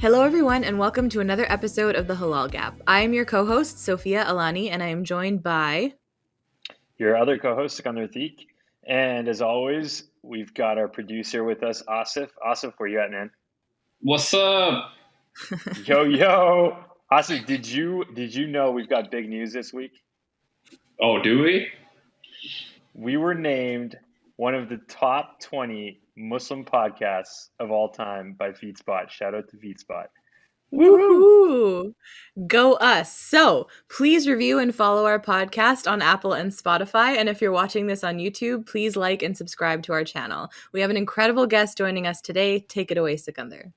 Hello, everyone, and welcome to another episode of The Halal Gap. I am your co-host, Sophia Alani, and I am joined by... Your other co-host, Sikandar and And as always, we've got our producer with us, Asif. Asif, where you at, man? What's up? Yo. Asif, did you know we've got big news this week? Oh, do we? We were named one of the top 20 Muslim podcasts of all time by Feedspot. Shout out to Feedspot. Woohoo! Go us. So please review and follow our podcast on Apple and Spotify. And if you're watching this on YouTube, please like and subscribe to our channel. We have an incredible guest joining us today. Take it away, Sikandar.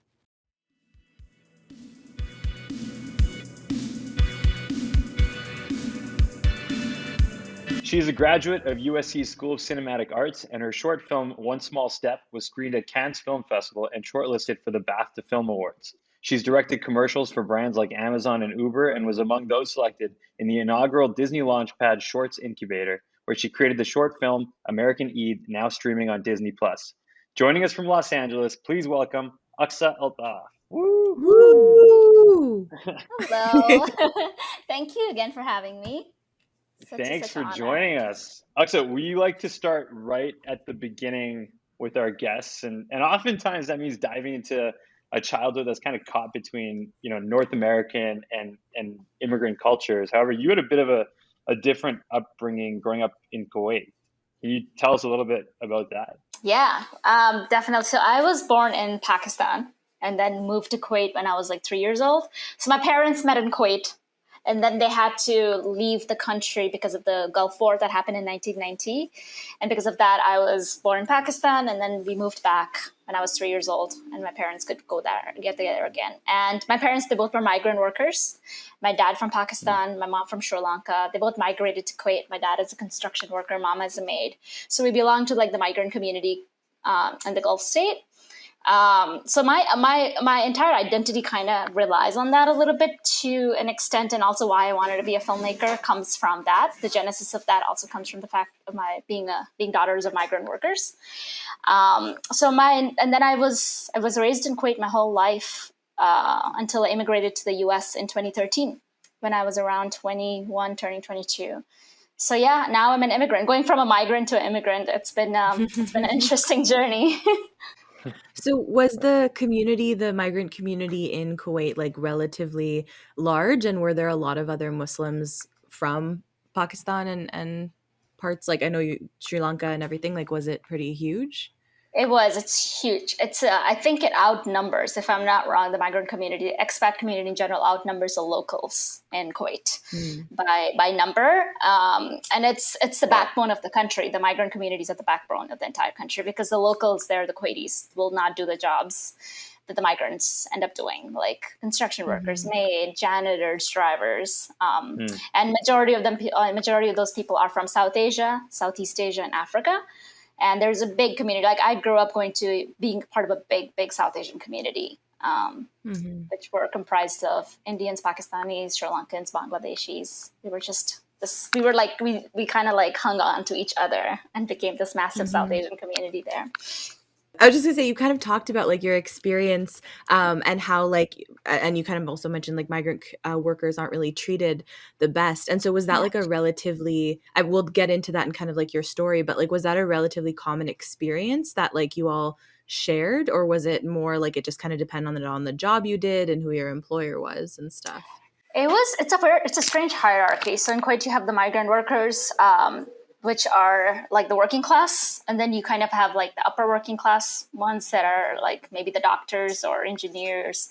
She is a graduate of USC School of Cinematic Arts, and her short film, One Small Step, was screened at Cannes Film Festival and shortlisted for the BAFTA Film Awards. She's directed commercials for brands like Amazon and Uber and was among those selected in the inaugural Disney Launchpad Shorts Incubator, where she created the short film American Eid, now streaming on Disney+. Joining us from Los Angeles, please welcome Aqsa Altaf. Woo! Woo! Hello. Thank you again for having me. Thanks for joining us. Aqsa, we like to start right at the beginning with our guests, and oftentimes that means diving into a childhood that's kind of caught between, North American and immigrant cultures. However, you had a bit of a different upbringing growing up in Kuwait. Can you tell us a little bit about that? Yeah, definitely. So I was born in Pakistan and then moved to Kuwait when I was like 3 years old. So my parents met in Kuwait. And then they had to leave the country because of the Gulf War that happened in 1990. And because of that, I was born in Pakistan. And then we moved back when I was 3 years old. And my parents could go there and get together again. And my parents, they both were migrant workers. My dad from Pakistan, my mom from Sri Lanka. They both migrated to Kuwait. My dad is a construction worker, mom is a maid. So we belong to like the migrant community in the Gulf state. So my entire identity kind of relies on that a little bit to an extent, and also why I wanted to be a filmmaker comes from that. The genesis of that also comes from the fact of my being daughters of migrant workers. And then I was raised in Kuwait my whole life until I immigrated to the U.S. in 2013 when I was around 21, turning 22. So yeah, now I'm an immigrant. Going from a migrant to an immigrant, it's been an interesting journey. So was the migrant community in Kuwait, like relatively large? And were there a lot of other Muslims from Pakistan and parts, like I know Sri Lanka and everything, like was it pretty huge? It's huge. I think it outnumbers, if I'm not wrong, the migrant community, the expat community in general outnumbers the locals in Kuwait by number. And it's the backbone of the country. The migrant community is at the backbone of the entire country because the locals there, the Kuwaitis, will not do the jobs that the migrants end up doing, like construction workers, maid, janitors, drivers. And majority of those people are from South Asia, Southeast Asia, and Africa. And there's a big community. Like I grew up being part of a big South Asian community, which were comprised of Indians, Pakistanis, Sri Lankans, Bangladeshis. We kind of like hung on to each other and became this massive South Asian community there. I was just gonna say, you kind of talked about like your experience and how and you kind of also mentioned like migrant workers aren't really treated the best. And so was that like a relatively, I will get into that in kind of like your story, but like, was that a relatively common experience that like you all shared, or was it more like it just kind of depended on the job you did and who your employer was and stuff? It's a strange hierarchy. So in Kuwait, you have the migrant workers, which are like the working class. And then you kind of have like the upper working class ones that are like maybe the doctors or engineers.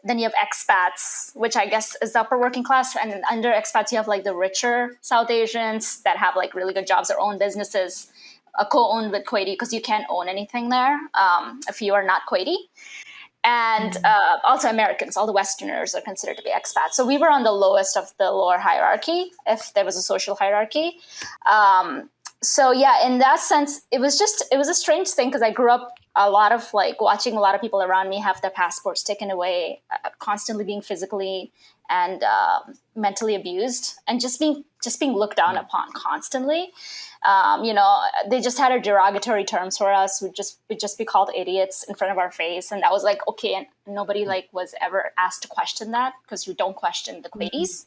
Then you have expats, which I guess is the upper working class. And under expats, you have like the richer South Asians that have like really good jobs or own businesses, co-owned with Kuwaiti, because you can't own anything there if you are not Kuwaiti. And also Americans, all the Westerners are considered to be expats. So we were on the lowest of the lower hierarchy, if there was a social hierarchy. So yeah, in that sense, it was a strange thing because I grew up a lot of like watching a lot of people around me have their passports taken away, constantly being physically and mentally abused, and just being looked down upon constantly. They just had a derogatory terms for us. We'd just be called idiots in front of our face, and that was like okay, and nobody like was ever asked to question that, because you don't question the Kuwaitis.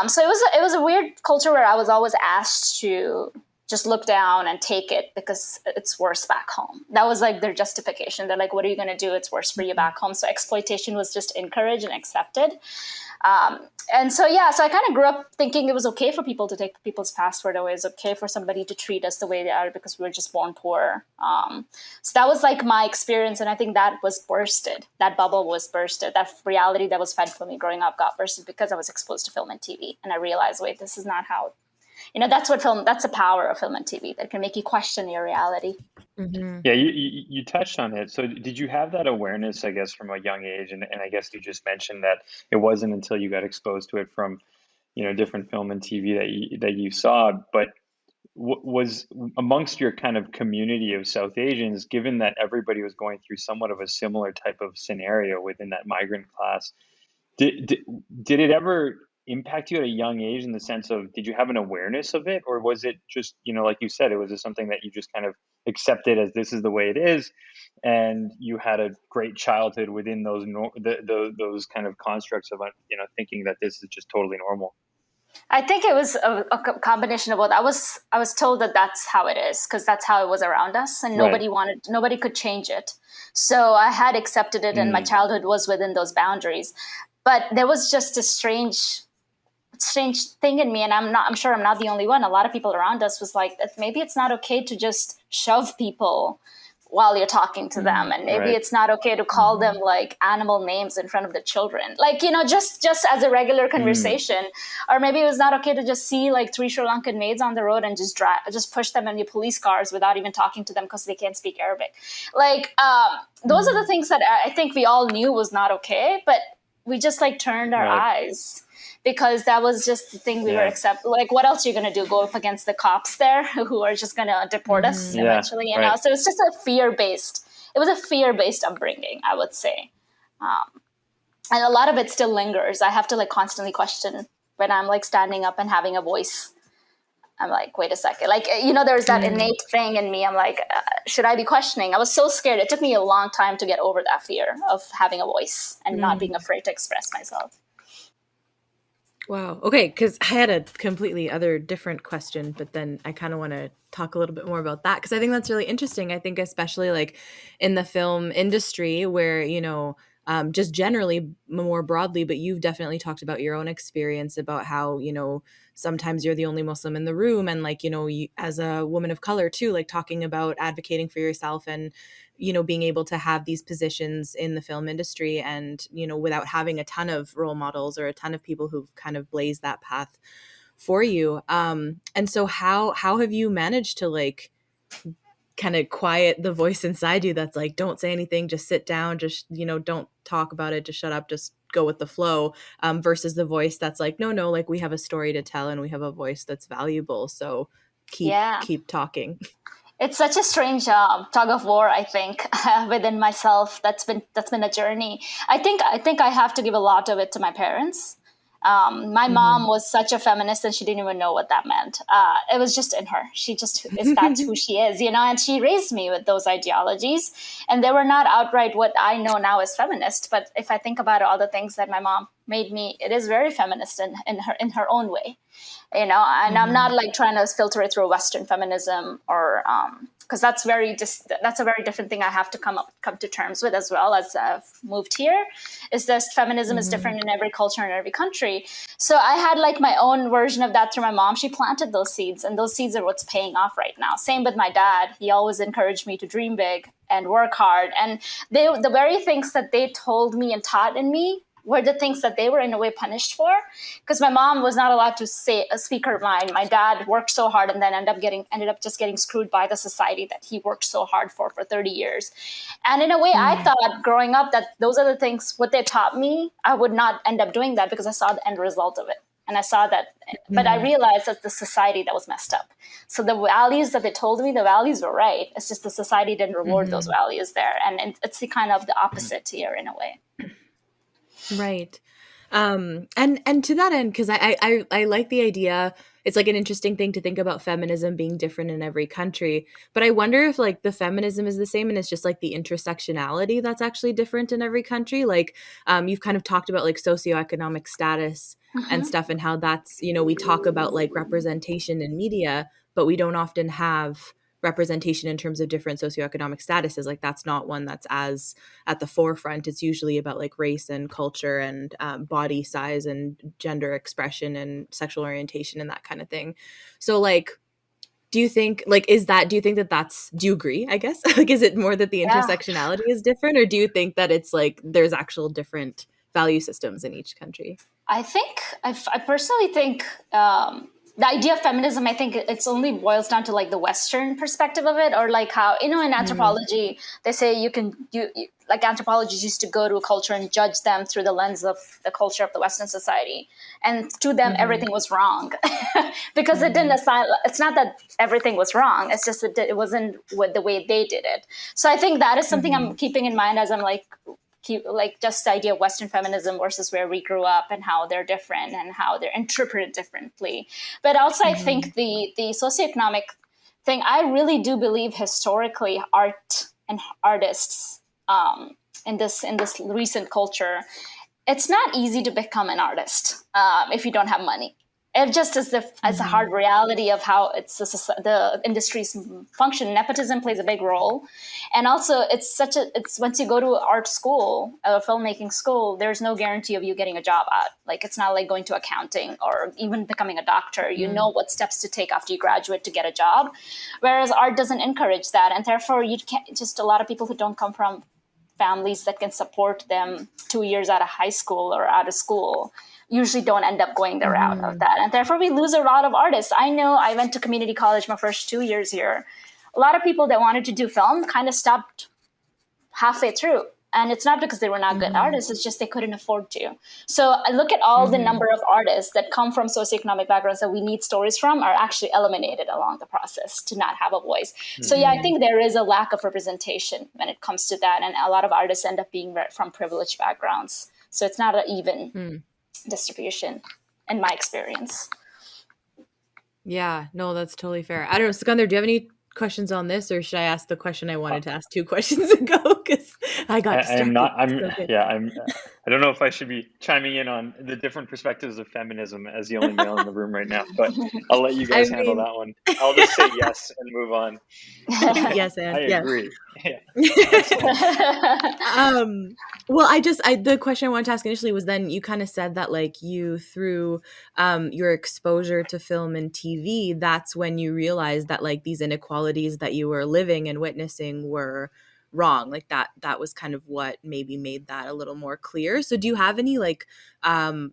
So it was a weird culture where I was always asked to just look down and take it because it's worse back home. That was like their justification. They're like, what are you going to do? It's worse for you back home. So exploitation was just encouraged and accepted. And so, so I kind of grew up thinking it was okay for people to take people's passport away. It's okay for somebody to treat us the way they are because we were just born poor. So that was like my experience. And I think that was bursted. That bubble was bursted. That reality that was fed for me growing up got bursted because I was exposed to film and TV. And I realized, wait, this is not how, that's the power of film and TV that can make you question your reality. Mm-hmm. Yeah, you touched on it. So did you have that awareness, I guess, from a young age? And I guess you just mentioned that it wasn't until you got exposed to it from, different film and TV that you saw. But was amongst your kind of community of South Asians, given that everybody was going through somewhat of a similar type of scenario within that migrant class, did it ever impact you at a young age in the sense of, did you have an awareness of it, or was it just, like you said, it was just something that you just kind of accepted as this is the way it is, and you had a great childhood within those those kind of constructs of thinking that this is just totally normal? I think it was a combination of both. I was told that that's how it is because that's how it was around us, and nobody could change it. So I had accepted it, and my childhood was within those boundaries. But there was just a strange thing in me, and I'm sure I'm not the only one. A lot of people around us was like, maybe it's not okay to just shove people while you're talking to them, and maybe it's not okay to call them like animal names in front of the children, like just as a regular conversation. Or maybe it was not okay to just see like 3 Sri Lankan maids on the road and just push them in your police cars without even talking to them because they can't speak Arabic. Like those are the things that I think we all knew was not okay, but we just like turned our eyes because that was just the thing we were accept. Like, what else are you going to do? Go up against the cops there who are just going to deport us eventually, you know? So it's just it was a fear-based upbringing, I would say. And a lot of it still lingers. I have to like constantly question when I'm like standing up and having a voice. I'm like, wait a second. Like, there's that innate thing in me. I'm like, should I be questioning? I was so scared. It took me a long time to get over that fear of having a voice and not being afraid to express myself. Wow. Okay, because I had a completely other different question, but then I kind of want to talk a little bit more about that because I think that's really interesting. I think especially like in the film industry where, just generally more broadly, but you've definitely talked about your own experience about how, sometimes you're the only Muslim in the room, and like, you, as a woman of color too, like talking about advocating for yourself and, being able to have these positions in the film industry and, without having a ton of role models or a ton of people who've kind of blazed that path for you. And so how have you managed to like kind of quiet the voice inside you that's like, don't say anything, just sit down, just, don't talk about it, just shut up, just go with the flow, versus the voice that's like, no, like we have a story to tell and we have a voice that's valuable. So keep talking. It's such a strange tug of war, I think, within myself. That's been a journey. I think I have to give a lot of it to my parents. My mom was such a feminist, and she didn't even know what that meant. It was just in her. That's who she is, and she raised me with those ideologies, and they were not outright what I know now as feminist. But if I think about all the things that my mom made me, it is very feminist in her own way. And I'm not like trying to filter it through Western feminism or because that's a very different thing I have to come to terms with as well as I've moved here. Is that feminism is different in every culture and every country. So I had like my own version of that through my mom. She planted those seeds, and those seeds are what's paying off right now. Same with my dad. He always encouraged me to dream big and work hard. And the very things that they told me and taught in me were the things that they were in a way punished for, because my mom was not allowed to speak her mind. My dad worked so hard and then ended up just getting screwed by the society that he worked so hard for 30 years. And in a way, I thought growing up that those are the things, what they taught me, I would not end up doing that because I saw the end result of it. And I saw that, but I realized that the society that was messed up. So the values that they told me, the values were right. It's just the society didn't reward those values there. And it's the kind of the opposite here in a way. Right. And to that end, because I like the idea, it's like an interesting thing to think about feminism being different in every country. But I wonder if like the feminism is the same and it's just like the intersectionality that's actually different in every country. Like you've kind of talked about like socioeconomic status and stuff and how that's, you know, we talk about like representation in media, but we don't often have representation in terms of different socioeconomic statuses. Like that's not one that's as at the forefront. It's usually about like race and culture and body size and gender expression and sexual orientation and that kind of thing. So like, do you think like do you think that that's, do you agree, I guess? Like, is it more that the intersectionality is different, or do you think that it's like there's actual different value systems in each country? I think, I personally think the idea of feminism, I think it's only boils down to like the Western perspective of it, or like how, you know, in anthropology, they say you like anthropologists used to go to a culture and judge them through the lens of the culture of the Western society. And to them, everything was wrong because it didn't assign, it's not that everything was wrong. It's just that it wasn't with the way they did it. So I think that is something I'm keeping in mind as I'm like just the idea of Western feminism versus where we grew up and how they're different and how they're interpreted differently. But also I think the socioeconomic thing, I really do believe historically art and artists in this recent culture, it's not easy to become an artist if you don't have money. It just is as a hard reality of how the industries function. Nepotism plays a big role, and also it's once you go to art school, a filmmaking school, there's no guarantee of you getting a job at. Like it's not like going to accounting or even becoming a doctor. You know what steps to take after you graduate to get a job, whereas art doesn't encourage that, and therefore you can't. Just a lot of people who don't come from families that can support them 2 years out of high school or out of school usually don't end up going the route of that. And therefore we lose a lot of artists. I know I went to community college my first 2 years here. A lot of people that wanted to do film kind of stopped halfway through. And it's not because they were not good artists, it's just they couldn't afford to. So I look at all the number of artists that come from socioeconomic backgrounds that we need stories from are actually eliminated along the process to not have a voice. So yeah, I think there is a lack of representation when it comes to that. And a lot of artists end up being from privileged backgrounds. So it's not an even distribution in my experience. Yeah, no, that's totally fair. I don't know, Sikandar, do you have any questions on this, or should I ask the question I wanted to ask 2 questions ago? Because I got distracted. I'm not. So I don't know if I should be chiming in on the different perspectives of feminism as the only male in the room right now, but I'll let you guys handle that one. I'll just say yes and move on. Yes, and I agree. Yeah. Well, the question I wanted to ask initially was, then you kind of said that like you, through your exposure to film and TV, that's when you realized that like these inequalities that you were living and witnessing were wrong. Like that was kind of what maybe made that a little more clear. So do you have any like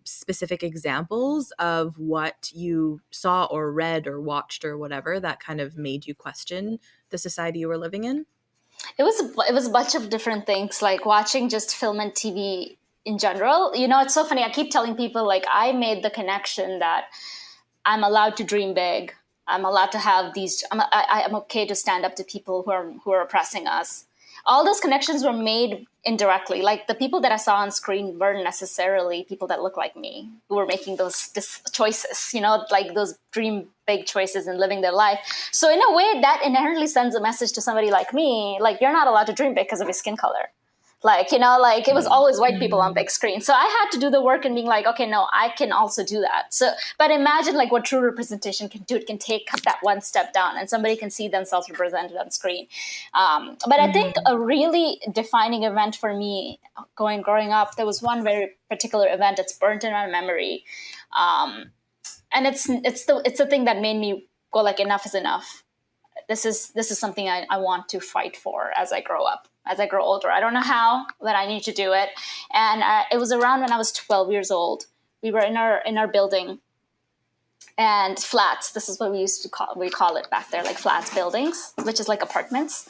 specific examples of what you saw or read or watched or whatever that kind of made you question the society you were living in? It was a bunch of different things, like watching just film and TV in general. You know, it's so funny. I keep telling people, like, I made the connection that I'm allowed to dream big. I'm allowed to have these. I'm okay to stand up to people who are oppressing us. All those connections were made indirectly. Like the people that I saw on screen weren't necessarily people that look like me who were making those choices, you know, like those dream big choices and living their life. So in a way that inherently sends a message to somebody like me, like you're not allowed to dream big because of your skin color. Like, you know, like it was always white people on big screen. So I had to do the work and being like, okay, no, I can also do that. So, but imagine like what true representation can do. It can take that one step down and somebody can see themselves represented on screen. But I think a really defining event for me growing up, there was one very particular event that's burnt in my memory. And it's the thing that made me go like, enough is enough. This is something I want to fight for as I grow up. As I grow older, I don't know how, but I need to do it. And it was around when I was 12 years old. We were in our building, and flats. This is what we call it back there, like flats buildings, which is like apartments.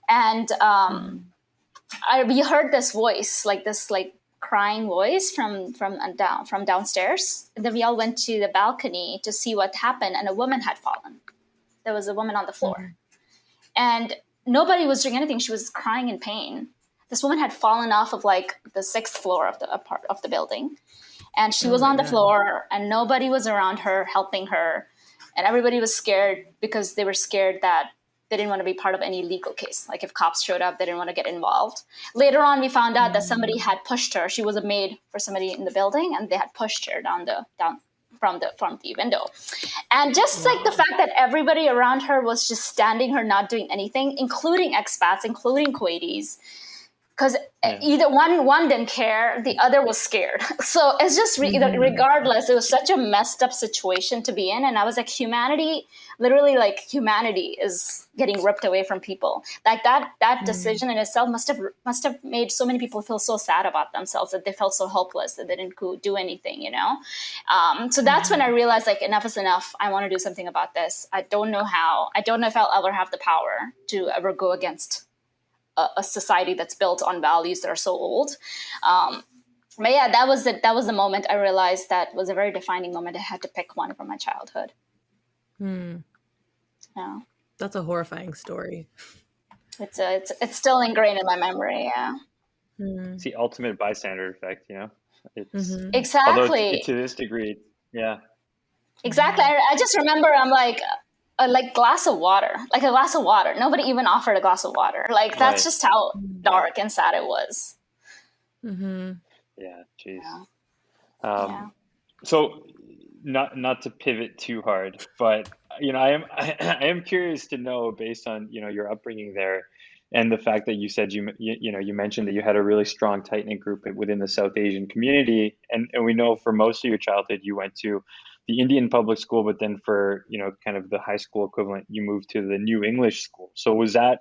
And we heard this voice, like this like crying voice from downstairs. And then we all went to the balcony to see what happened, and a woman had fallen. There was a woman on the floor, and nobody was doing anything. She was crying in pain. This woman had fallen off of like the 6th floor of the building, and she was on the floor, and nobody was around her helping her, and everybody was scared because they were scared that they didn't want to be part of any legal case. Like if cops showed up, they didn't want to get involved. Later on, we found out that somebody had pushed her. She was a maid for somebody in the building, and they had pushed her down from the window. And just like the fact that everybody around her was just standing her, not doing anything, including expats, including Kuwaitis, because either one didn't care, the other was scared. So it's just regardless, it was such a messed up situation to be in. And I was like, humanity is getting ripped away from people. Like that decision in itself must have made so many people feel so sad about themselves, that they felt so helpless that they didn't do anything, you know? So that's when I realized, like, enough is enough. I want to do something about this. I don't know how. I don't know if I'll ever have the power to ever go against a society that's built on values that are so old. But yeah, that was the moment I realized that was a very defining moment. I had to pick one from my childhood. Yeah. That's a horrifying story. It's still ingrained in my memory. Yeah. It's the ultimate bystander effect, you know? It's Exactly. to this degree, yeah. Exactly. I just remember I'm like a glass of water. Nobody even offered a glass of water. Like that's just how dark and sad it was. Yeah, geez. So not to pivot too hard, but you know, I am curious to know, based on, you know, your upbringing there, and the fact that you said you mentioned that you had a really strong, tight-knit group within the South Asian community, and we know for most of your childhood you went to the Indian public school, but then for, you know, kind of the high school equivalent, you moved to the New English school. So was that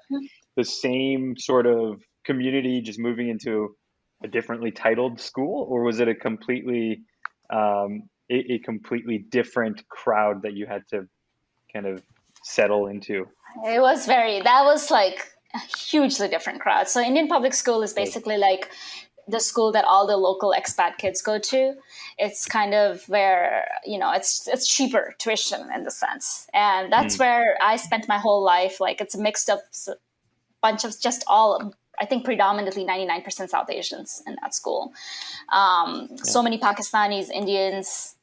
the same sort of community, just moving into a differently titled school, or was it a completely different crowd that you had to kind of settle into? That was like a hugely different crowd. So Indian public school is basically like the school that all the local expat kids go to. It's kind of where, you know, it's cheaper tuition in the sense. And that's where I spent my whole life. Like it's a mixed up bunch of just all, I think predominantly 99% South Asians in that school. So many Pakistanis, Indians,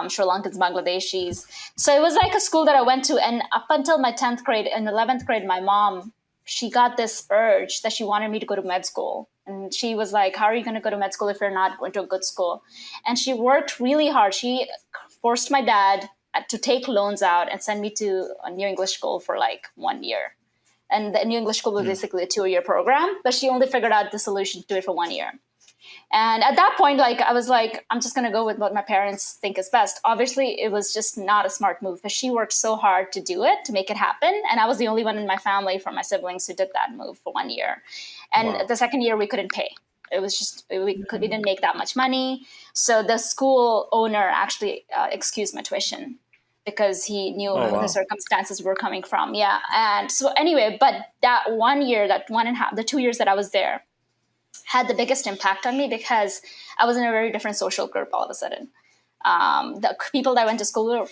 Sri Lankans, Bangladeshis. So it was like a school that I went to. And up until my 10th grade and 11th grade, my mom, she got this urge that she wanted me to go to med school. And she was like, how are you going to go to med school if you're not going to a good school? And she worked really hard. She forced my dad to take loans out and send me to a New English school for like 1 year. And the New English school was basically a 2-year program, but she only figured out the solution to do it for 1 year. And at that point, like, I was like, I'm just going to go with what my parents think is best. Obviously, it was just not a smart move, but she worked so hard to do it, to make it happen. And I was the only one in my family from my siblings who did that move for 1 year. And the second year, we couldn't pay. It was just, we didn't make that much money. So the school owner actually excused my tuition because he knew the circumstances were coming from. Yeah. And so anyway, but that 1 year, that 1.5, the 2 years that I was there, had the biggest impact on me because I was in a very different social group all of a sudden. The people that I went to school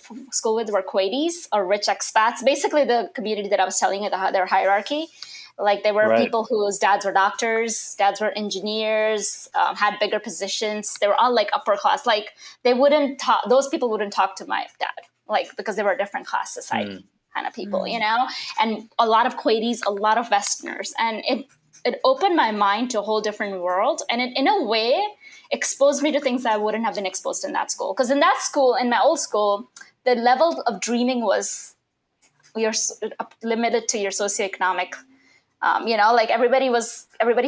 with were Kuwaitis or rich expats, basically the community that I was telling you, their hierarchy. Like they were people whose dads were doctors, dads were engineers, had bigger positions. They were all like upper class. Like they wouldn't talk, those people wouldn't talk to my dad, like because they were a different class society kind of people, you know, and a lot of Kuwaitis, a lot of Westerners. And it opened my mind to a whole different world. And it, in a way, exposed me to things that I wouldn't have been exposed in that school. Because in that school, in my old school, the level of dreaming was you're limited to your socioeconomic. You know, like everybody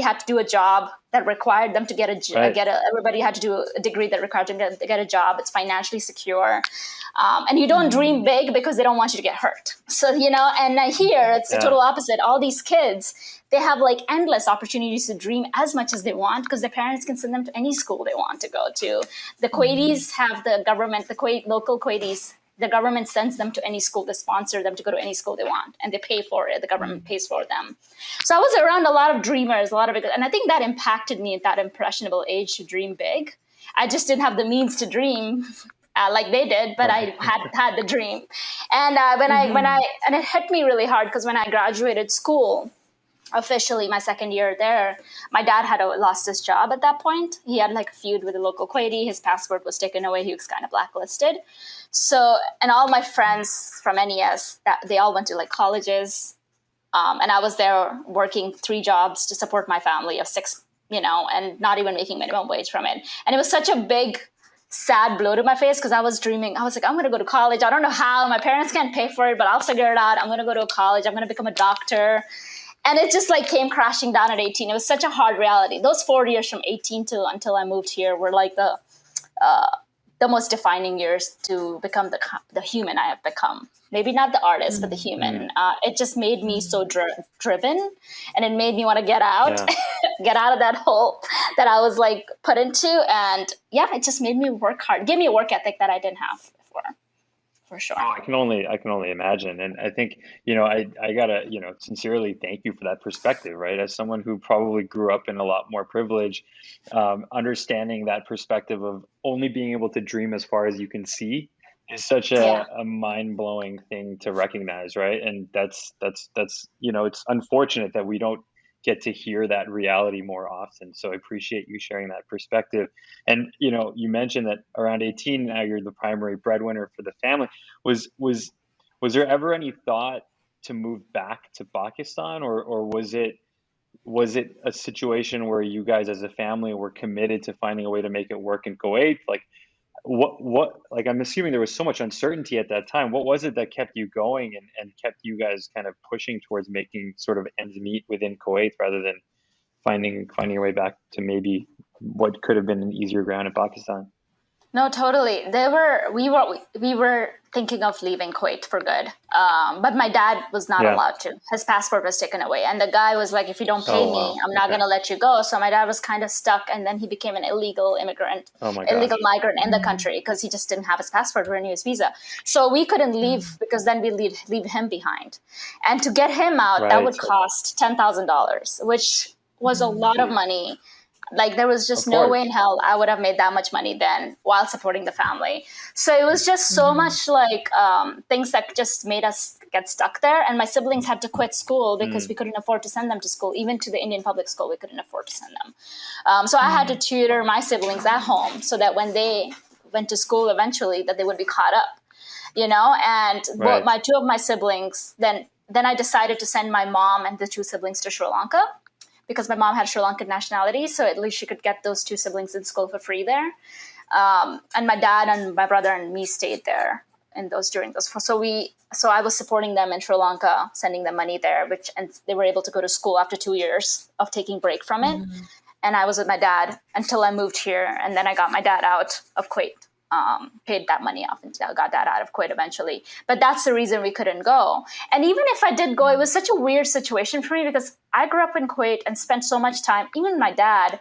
had to do a job that required them to get everybody had to do a degree that required them to get a job. It's financially secure. And you don't dream big because they don't want you to get hurt. So, you know, and here it's the total opposite. All these kids, they have like endless opportunities to dream as much as they want because their parents can send them to any school they want to go to. The Kuwaitis have the government, local Kuwaitis The government sends them to any school. They sponsor them to go to any school they want, and they pay for it. The government pays for them. So I was around a lot of dreamers, a lot of big, and I think that impacted me at that impressionable age to dream big. I just didn't have the means to dream like they did, but I had the dream. And and it hit me really hard because when I graduated school, officially my second year there, my dad had lost his job at that point. He had like a feud with a local Kuwaiti. His passport was taken away. He was kind of blacklisted. So, and all my friends from NES, that they all went to like colleges. And I was there working 3 jobs to support my family of 6, and not even making minimum wage from it. And it was such a big, sad blow to my face because I was dreaming. I was like, I'm going to go to college. I don't know how. My parents can't pay for it, but I'll figure it out. I'm going to go to college. I'm going to become a doctor. And it just like came crashing down at 18. It was such a hard reality. Those 4 years from 18 to until I moved here were like the most defining years to become the human I have become. Maybe not the artist, but the human. It just made me so driven, and it made me want to get out, get out of that hole that I was like put into. And yeah, it just made me work hard, gave me a work ethic that I didn't have before. For sure. I can only imagine. And I think, I gotta, sincerely thank you for that perspective, right? As someone who probably grew up in a lot more privilege, understanding that perspective of only being able to dream as far as you can see is such a mind-blowing thing to recognize, right? And that's, it's unfortunate that we don't get to hear that reality more often. So I appreciate you sharing that perspective. And you mentioned that around 18 now you're the primary breadwinner for the family. Was there ever any thought to move back to Pakistan, or was it a situation where you guys as a family were committed to finding a way to make it work in Kuwait? Like what like, I'm assuming there was so much uncertainty at that time. What was it that kept you going and kept you guys kind of pushing towards making sort of ends meet within Kuwait rather than finding your way back to maybe what could have been an easier ground in Pakistan? No, totally. We were thinking of leaving Kuwait for good, but my dad was not allowed to. His passport was taken away, and the guy was like, "If you don't pay me, I'm not going to let you go." So my dad was kind of stuck, and then he became an illegal immigrant, illegal migrant in the country because he just didn't have his passport or renew his visa. So we couldn't leave because then we leave him behind, and to get him out, that would cost $10,000, which was a lot of money. Like there was just no way in hell I would have made that much money then while supporting the family. So it was just so much like things that just made us get stuck there. And my siblings had to quit school because we couldn't afford to send them to school. Even to the Indian public school, we couldn't afford to send them. So I had to tutor my siblings at home so that when they went to school eventually that they would be caught up, and both my 2 of my siblings, then I decided to send my mom and the 2 siblings to Sri Lanka, because my mom had Sri Lankan nationality, so at least she could get those 2 siblings in school for free there. And my dad and my brother and me stayed there during those. So I was supporting them in Sri Lanka, sending them money there, and they were able to go to school after 2 years of taking break from it. And I was with my dad until I moved here, and then I got my dad out of Kuwait. Paid that money off and got that out of Kuwait eventually. But that's the reason we couldn't go. And even if I did go, it was such a weird situation for me because I grew up in Kuwait and spent so much time. Even my dad,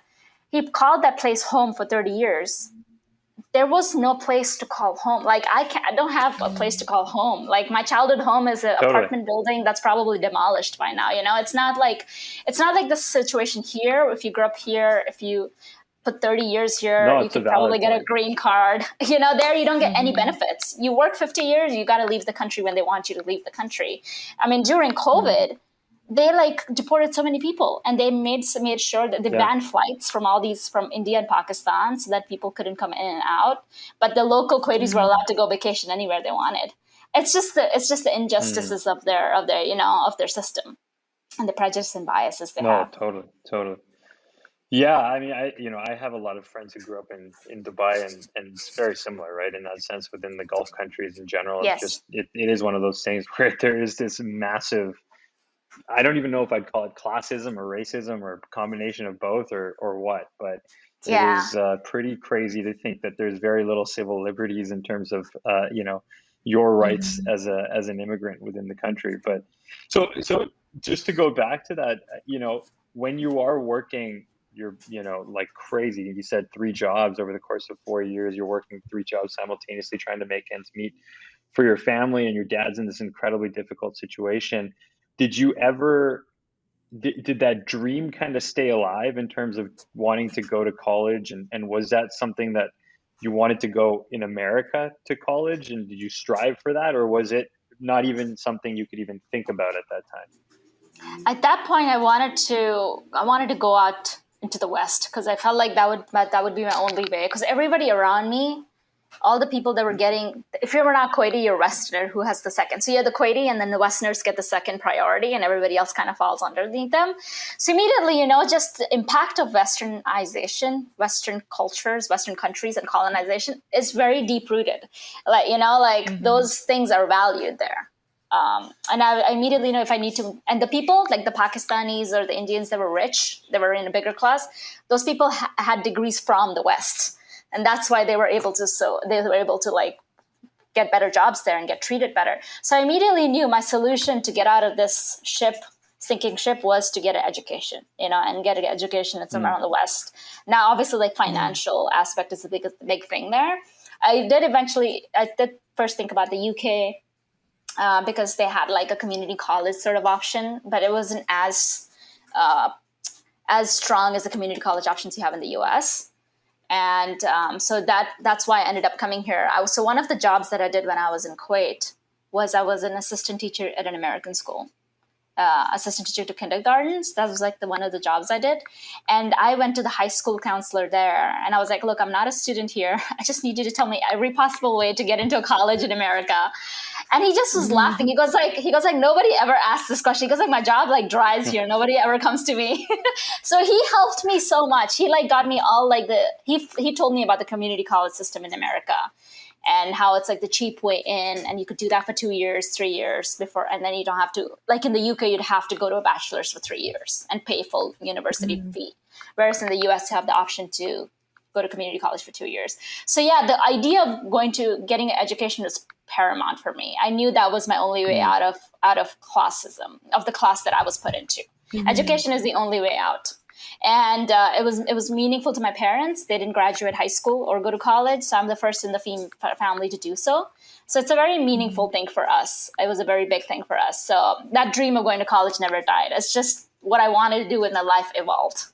he called that place home for 30 years. There was no place to call home. Like I don't have a place to call home. Like my childhood home is an apartment building that's probably demolished by now. It's not like the situation here. If you grew up here, if you put 30 years here, you could probably get a green card. There you don't get any benefits. You work 50 years, you got to leave the country when they want you to leave the country. I mean, during COVID, they deported so many people, and they made sure that they banned flights from India and Pakistan so that people couldn't come in and out. But the local Kuwaitis were allowed to go vacation anywhere they wanted. It's just the injustices of their system and the prejudice and biases they have. No, totally. Yeah, I mean, I have a lot of friends who grew up in Dubai, and it's very similar, right? In that sense, within the Gulf countries in general, it's it is one of those things where there is this massive, I don't even know if I'd call it classism or racism or a combination of both or what, but it is pretty crazy to think that there's very little civil liberties in terms of, your rights as an immigrant within the country. But so just to go back to that, when you are working, you're, like crazy. You said 3 jobs over the course of 4 years. You're working 3 jobs simultaneously, trying to make ends meet. for your family, and your dad's in this incredibly difficult situation. Did you ever did that dream kind of stay alive in terms of wanting to go to college, and was that something that you wanted to go in America to college, and did you strive for that, or was it not even something you could even think about at that time? At that point, I wanted to go out into the West because I felt like that would be my only way. Because everybody around me, all the people that were getting, if you're not Kuwaiti, you're Westerner who has the second. So you're the Kuwaiti, and then the Westerners get the second priority, and everybody else kind of falls underneath them. So immediately, just the impact of Westernization, Western cultures, Western countries, and colonization is very deep rooted. Those things are valued there. And I immediately know if I need to, and the people like the Pakistanis or the Indians that were rich, they were in a bigger class, those people had degrees from the West. And that's why they were able to like get better jobs there and get treated better. So I immediately knew my solution to get out of this sinking ship was to get an education, and get an education in somewhere in the West. Now, obviously, like financial aspect is the big thing there. I did first think about the UK, because they had like a community college sort of option, but it wasn't as strong as the community college options you have in the US. And so that's why I ended up coming here. So one of the jobs that I did when I was in Kuwait was I was an assistant teacher at an American school. Assistant teacher to kindergartens. That was like one of the jobs I did. And I went to the high school counselor there, and I was like, look, I'm not a student here. I just need you to tell me every possible way to get into a college in America. And he just was laughing. He goes like, nobody ever asked this question. He goes like, my job like dries here. Nobody ever comes to me. So he helped me so much. He like got me all like he told me about the community college system in America, and how it's like the cheap way in, and you could do that for 2 years, 3 years before, and then you don't have to, like in the UK, you'd have to go to a bachelor's for 3 years and pay full university fee. Whereas in the US, you have the option to go to community college for 2 years. So yeah, the idea of getting an education was paramount for me. I knew that was my only way out of classism, of the class that I was put into. Education is the only way out. And it was meaningful to my parents. They didn't graduate high school or go to college, so I'm the first in the family to do so. So it's a very meaningful thing for us. It was a very big thing for us. So that dream of going to college never died. It's just what I wanted to do when my life evolved.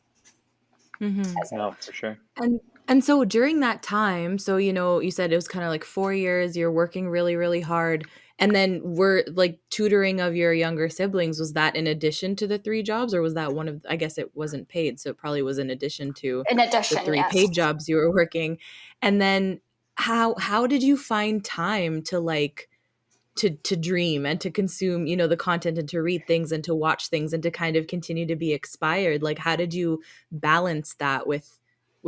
No, for sure. And so during that time, so you said it was kind of like 4 years. You're working really, really hard. And then were like tutoring of your younger siblings, was that in addition to the 3 jobs, or was that one of, I guess it wasn't paid, so it probably was in addition to the 3 yes. paid jobs you were working. And then how did you find time to like to dream and to consume, the content, and to read things and to watch things and to kind of continue to be inspired? Like, how did you balance that with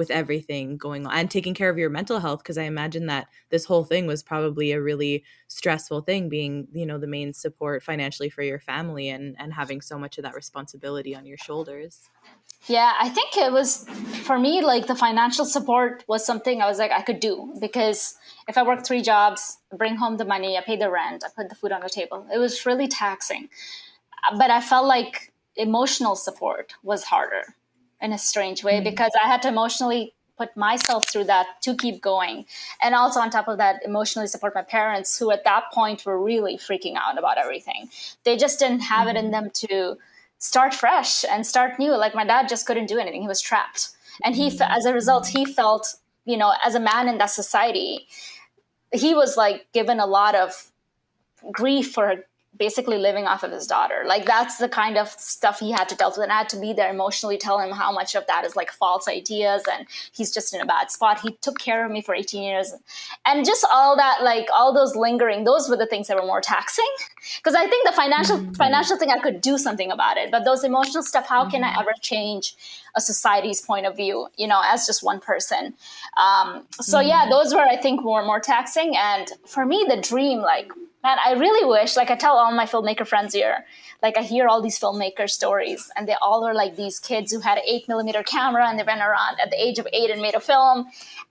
everything going on and taking care of your mental health? Because I imagine that this whole thing was probably a really stressful thing, being, the main support financially for your family and having so much of that responsibility on your shoulders. Yeah, I think it was, for me, like the financial support was something I was like, I could do, because if I work 3 jobs, bring home the money, I pay the rent, I put the food on the table, it was really taxing. But I felt like emotional support was harder in a strange way, because I had to emotionally put myself through that to keep going. And also on top of that, emotionally support my parents, who at that point were really freaking out about everything. They just didn't have it in them to start fresh and start new. Like my dad just couldn't do anything. He was trapped. And as a result, he felt, as a man in that society, he was like given a lot of grief for basically living off of his daughter. Like that's the kind of stuff he had to deal with, and I had to be there emotionally, tell him how much of that is like false ideas and he's just in a bad spot. He took care of me for 18 years, and just all that, like all those lingering, those were the things that were more taxing, because I think the financial thing, I could do something about it, but those emotional stuff, how can I ever change a society's point of view, as just one person? So yeah, those were, I think, more taxing. And for me, the dream, like, man, I really wish, like I tell all my filmmaker friends here, like I hear all these filmmaker stories, and they all are like these kids who had an 8mm camera and they went around at the age of 8 and made a film.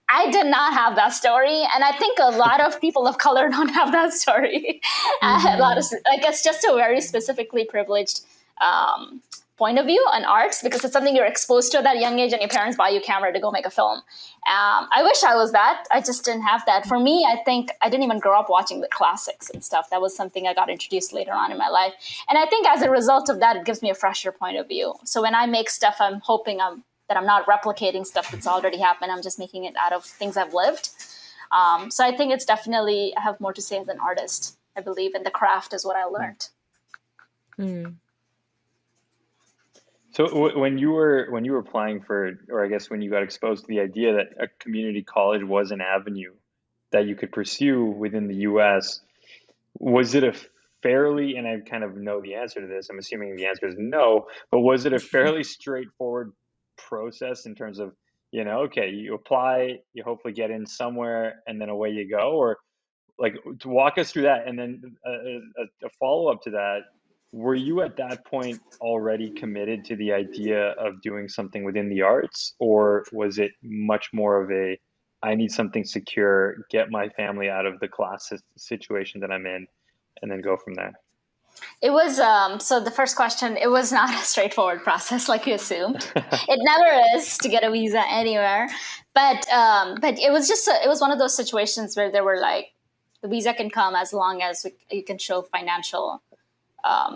I did not have that story. And I think a lot of people of color don't have that story. A lot of, like, it's just a very specifically privileged point of view on arts because it's something you're exposed to at that young age, and your parents buy you a camera to go make a film. I wish I was that. I just didn't have that. For me, I think I didn't even grow up watching the classics and stuff. That was something I got introduced later on in my life. And I think as a result of that, it gives me a fresher point of view. So when I make stuff, I'm hoping that I'm not replicating stuff that's already happened. I'm just making it out of things I've lived. So I think it's definitely, I have more to say as an artist. I believe in the craft is what I learned. Mm. So when you were applying for, or I guess when you got exposed to the idea that a community college was an avenue that you could pursue within the US, was it a fairly, and I kind of know the answer to this, I'm assuming the answer is no, but was it a fairly straightforward process in terms of, okay, you apply, you hopefully get in somewhere, and then away you go? Or like, to walk us through that, and then a follow-up to that, were you at that point already committed to the idea of doing something within the arts, or was it much more of a, I need something secure, get my family out of the class situation that I'm in, and then go from there? It was, so the first question, it was not a straightforward process like you assumed. It never is to get a visa anywhere. But it was just, it was one of those situations where there were like, the visa can come as long as you can show financial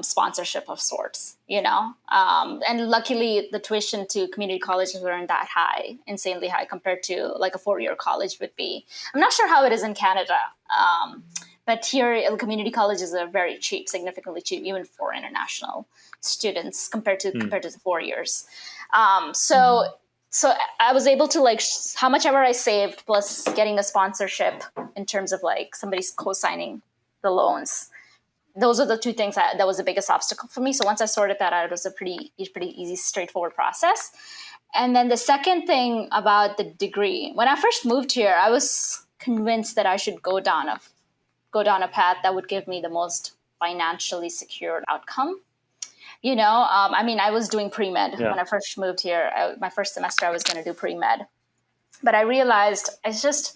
sponsorship of sorts, and luckily the tuition to community colleges weren't that high, insanely high compared to like a 4-year college would be. I'm not sure how it is in Canada, but here community colleges are very cheap, significantly cheap, even for international students compared to the 4 years. So I was able to like how much ever I saved plus getting a sponsorship in terms of like somebody's co-signing the loans. Those are the two things that was the biggest obstacle for me. So once I sorted that out, it was a pretty easy, straightforward process. And then the second thing about the degree, when I first moved here, I was convinced that I should go down a path that would give me the most financially secured outcome. I was doing pre-med when I first moved here. My first semester, I was going to do pre-med. But I realized it just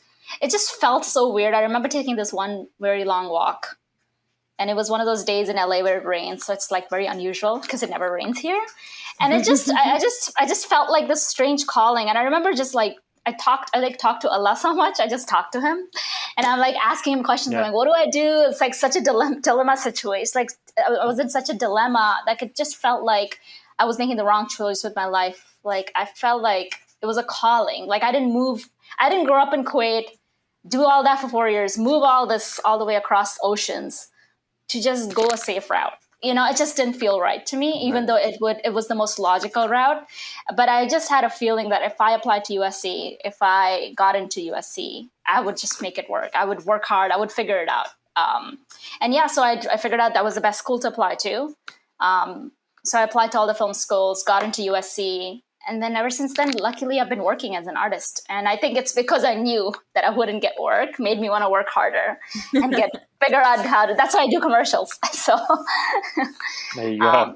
felt so weird. I remember taking this one very long walk. And it was one of those days in LA where it rains. So it's like very unusual because it never rains here. And it just, I just felt like this strange calling. And I remember just like, I talked to Allah so much. I just talked to him and I'm like asking him questions. I'm like, what do I do? It's like such a dilemma situation. Like I was in such a dilemma that it just felt like I was making the wrong choice with my life. Like I felt like it was a calling. Like I didn't grow up in Kuwait, do all that for 4 years, move all the way across oceans to just go a safe route. It just didn't feel right to me, even though it was the most logical route. But I just had a feeling that if I applied to USC, if I got into USC, I would just make it work. I would work hard. I would figure it out. So I figured out that was the best school to apply to. So I applied to all the film schools, got into USC. And then ever since then, luckily, I've been working as an artist. And I think it's because I knew that I wouldn't get work, made me want to work harder and figure out how to. That's why I do commercials. So there you go.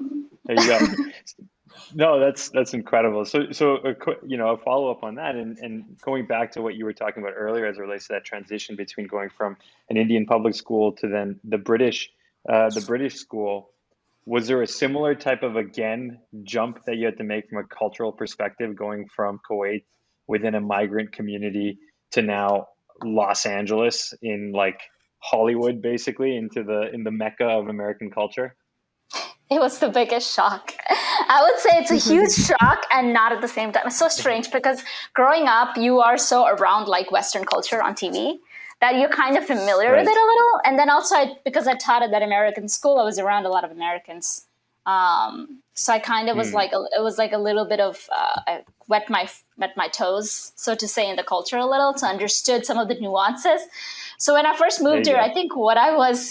No, that's incredible. So a follow up on that, and going back to what you were talking about earlier as it relates to that transition between going from an Indian public school to then the British school. Was there a similar type of, jump that you had to make from a cultural perspective, going from Kuwait within a migrant community to now Los Angeles in like Hollywood, basically in the Mecca of American culture? It was the biggest shock. I would say it's a huge shock and not at the same time. It's so strange because growing up, you are so around like Western culture on TV that you're kind of familiar with it a little. And then also because I taught at that American school, I was around a lot of Americans. So I kind of was like, it was like a little bit of, I wet my toes, so to say, in the culture a little, to understood some of the nuances. So when I first moved here, I think what I was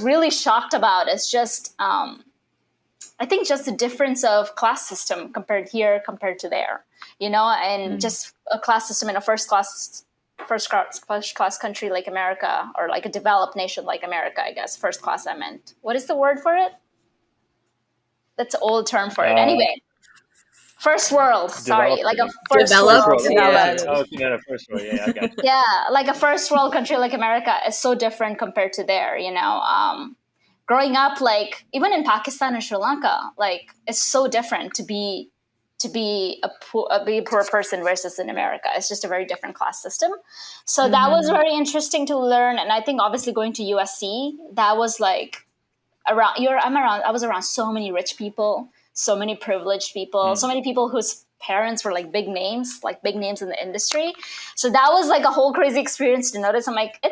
really shocked about is just, I think just the difference of class system compared to there, and just a class system in a first class country like America, or like a developed nation like America, I guess. First class, I meant. What is the word for it? That's an old term for it. Anyway, first world. Sorry, like a first developed world. Yeah. Oh, yeah, first world. Yeah, I got you. Like a first world country like America is so different compared to there. growing up, like even in Pakistan and Sri Lanka, like it's so different to be be a poor person versus in America. It's just a very different class system. So that was very interesting to learn. And I think obviously going to USC, that was like I was around so many rich people, so many privileged people, so many people whose parents were like big names in the industry. So that was like a whole crazy experience to notice. I'm like,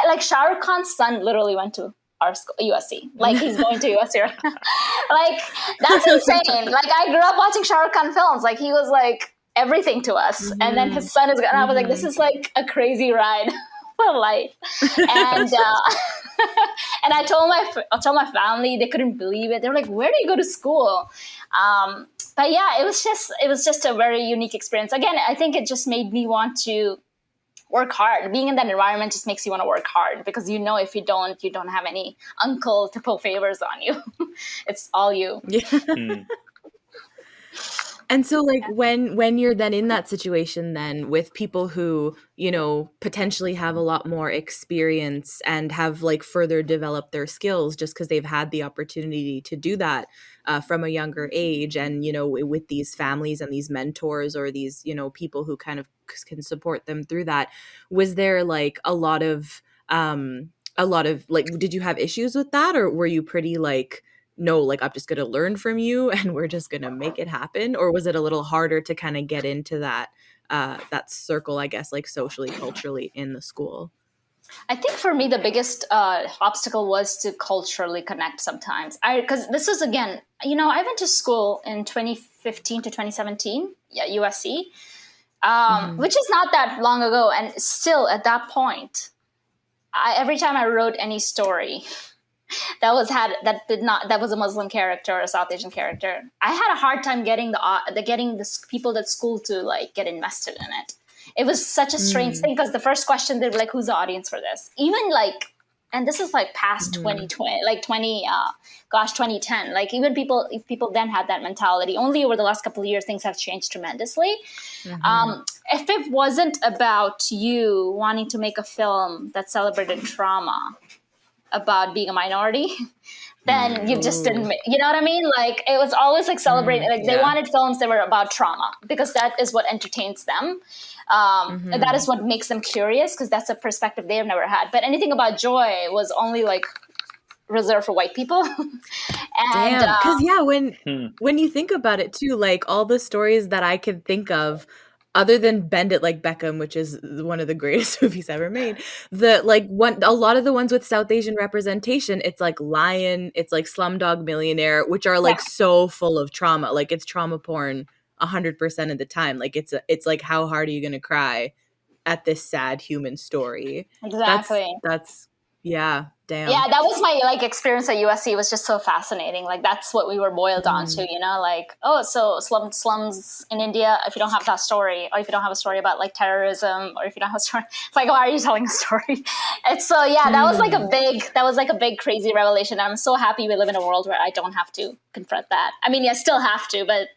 like Shah Rukh Khan's son literally went to our school, USC. Like he's going to USC. Like that's insane. Like I grew up watching Shah Rukh Khan films. Like he was like everything to us. And then his son is, and I was like, this is like a crazy ride for life. And and I told my family, they couldn't believe it. They were like, where do you go to school? But yeah, it was just a very unique experience. Again, I think it just made me want to work hard. Being in that environment just makes you want to work hard, because you know if you don't have any uncle to pull favors on you. It's all you. Yeah. And so like when you're then in that situation then with people who, you know, potentially have a lot more experience and have like further developed their skills just because they've had the opportunity to do that from a younger age, and, you know, with these families and these mentors or these, you know, people who kind of can support them through that, was there like a lot of like, did you have issues with that, or were you pretty like, no, like I'm just going to learn from you and we're just going to make it happen? Or was it a little harder to kind of get into that that circle, I guess, like socially, culturally in the school? I think for me, the biggest obstacle was to culturally connect sometimes. Because this was, again, you know, I went to school in 2015 to 2017, USC, which is not that long ago. And still at that point, every time I wrote any story that was a Muslim character or a South Asian character, I had a hard time getting the people at school to like get invested in it. It was such a strange thing, because the first question they were like, "Who's the audience for this?" Even like, and this is like past 2020, like 2010. Like even people then had that mentality. Only over the last couple of years things have changed tremendously. If it wasn't about you wanting to make a film that celebrated trauma about being a minority, then you just didn't, you know what I mean? Like it was always like celebrating, like they wanted films that were about trauma, because that is what entertains them. And that is what makes them curious, because that's a perspective they have never had. But anything about joy was only like reserved for white people. And because when you think about it too, like all the stories that I could think of, other than Bend It Like Beckham, which is one of the greatest movies ever made, a lot of the ones with South Asian representation, it's like Lion, it's like Slumdog Millionaire, which are like so full of trauma. Like it's trauma porn 100% of the time. Like it's like, how hard are you gonna cry at this sad human story? Exactly. That's yeah. Damn. Yeah, that was my like experience at USC. It was just so fascinating. Like that's what we were boiled down to, you know, like, oh, so slums in India, if you don't have that story, or if you don't have a story about like terrorism, or if you don't have a story, it's like, why are you telling a story? And so that was like a big crazy revelation. And I'm so happy we live in a world where I don't have to confront that. I mean, I still have to, but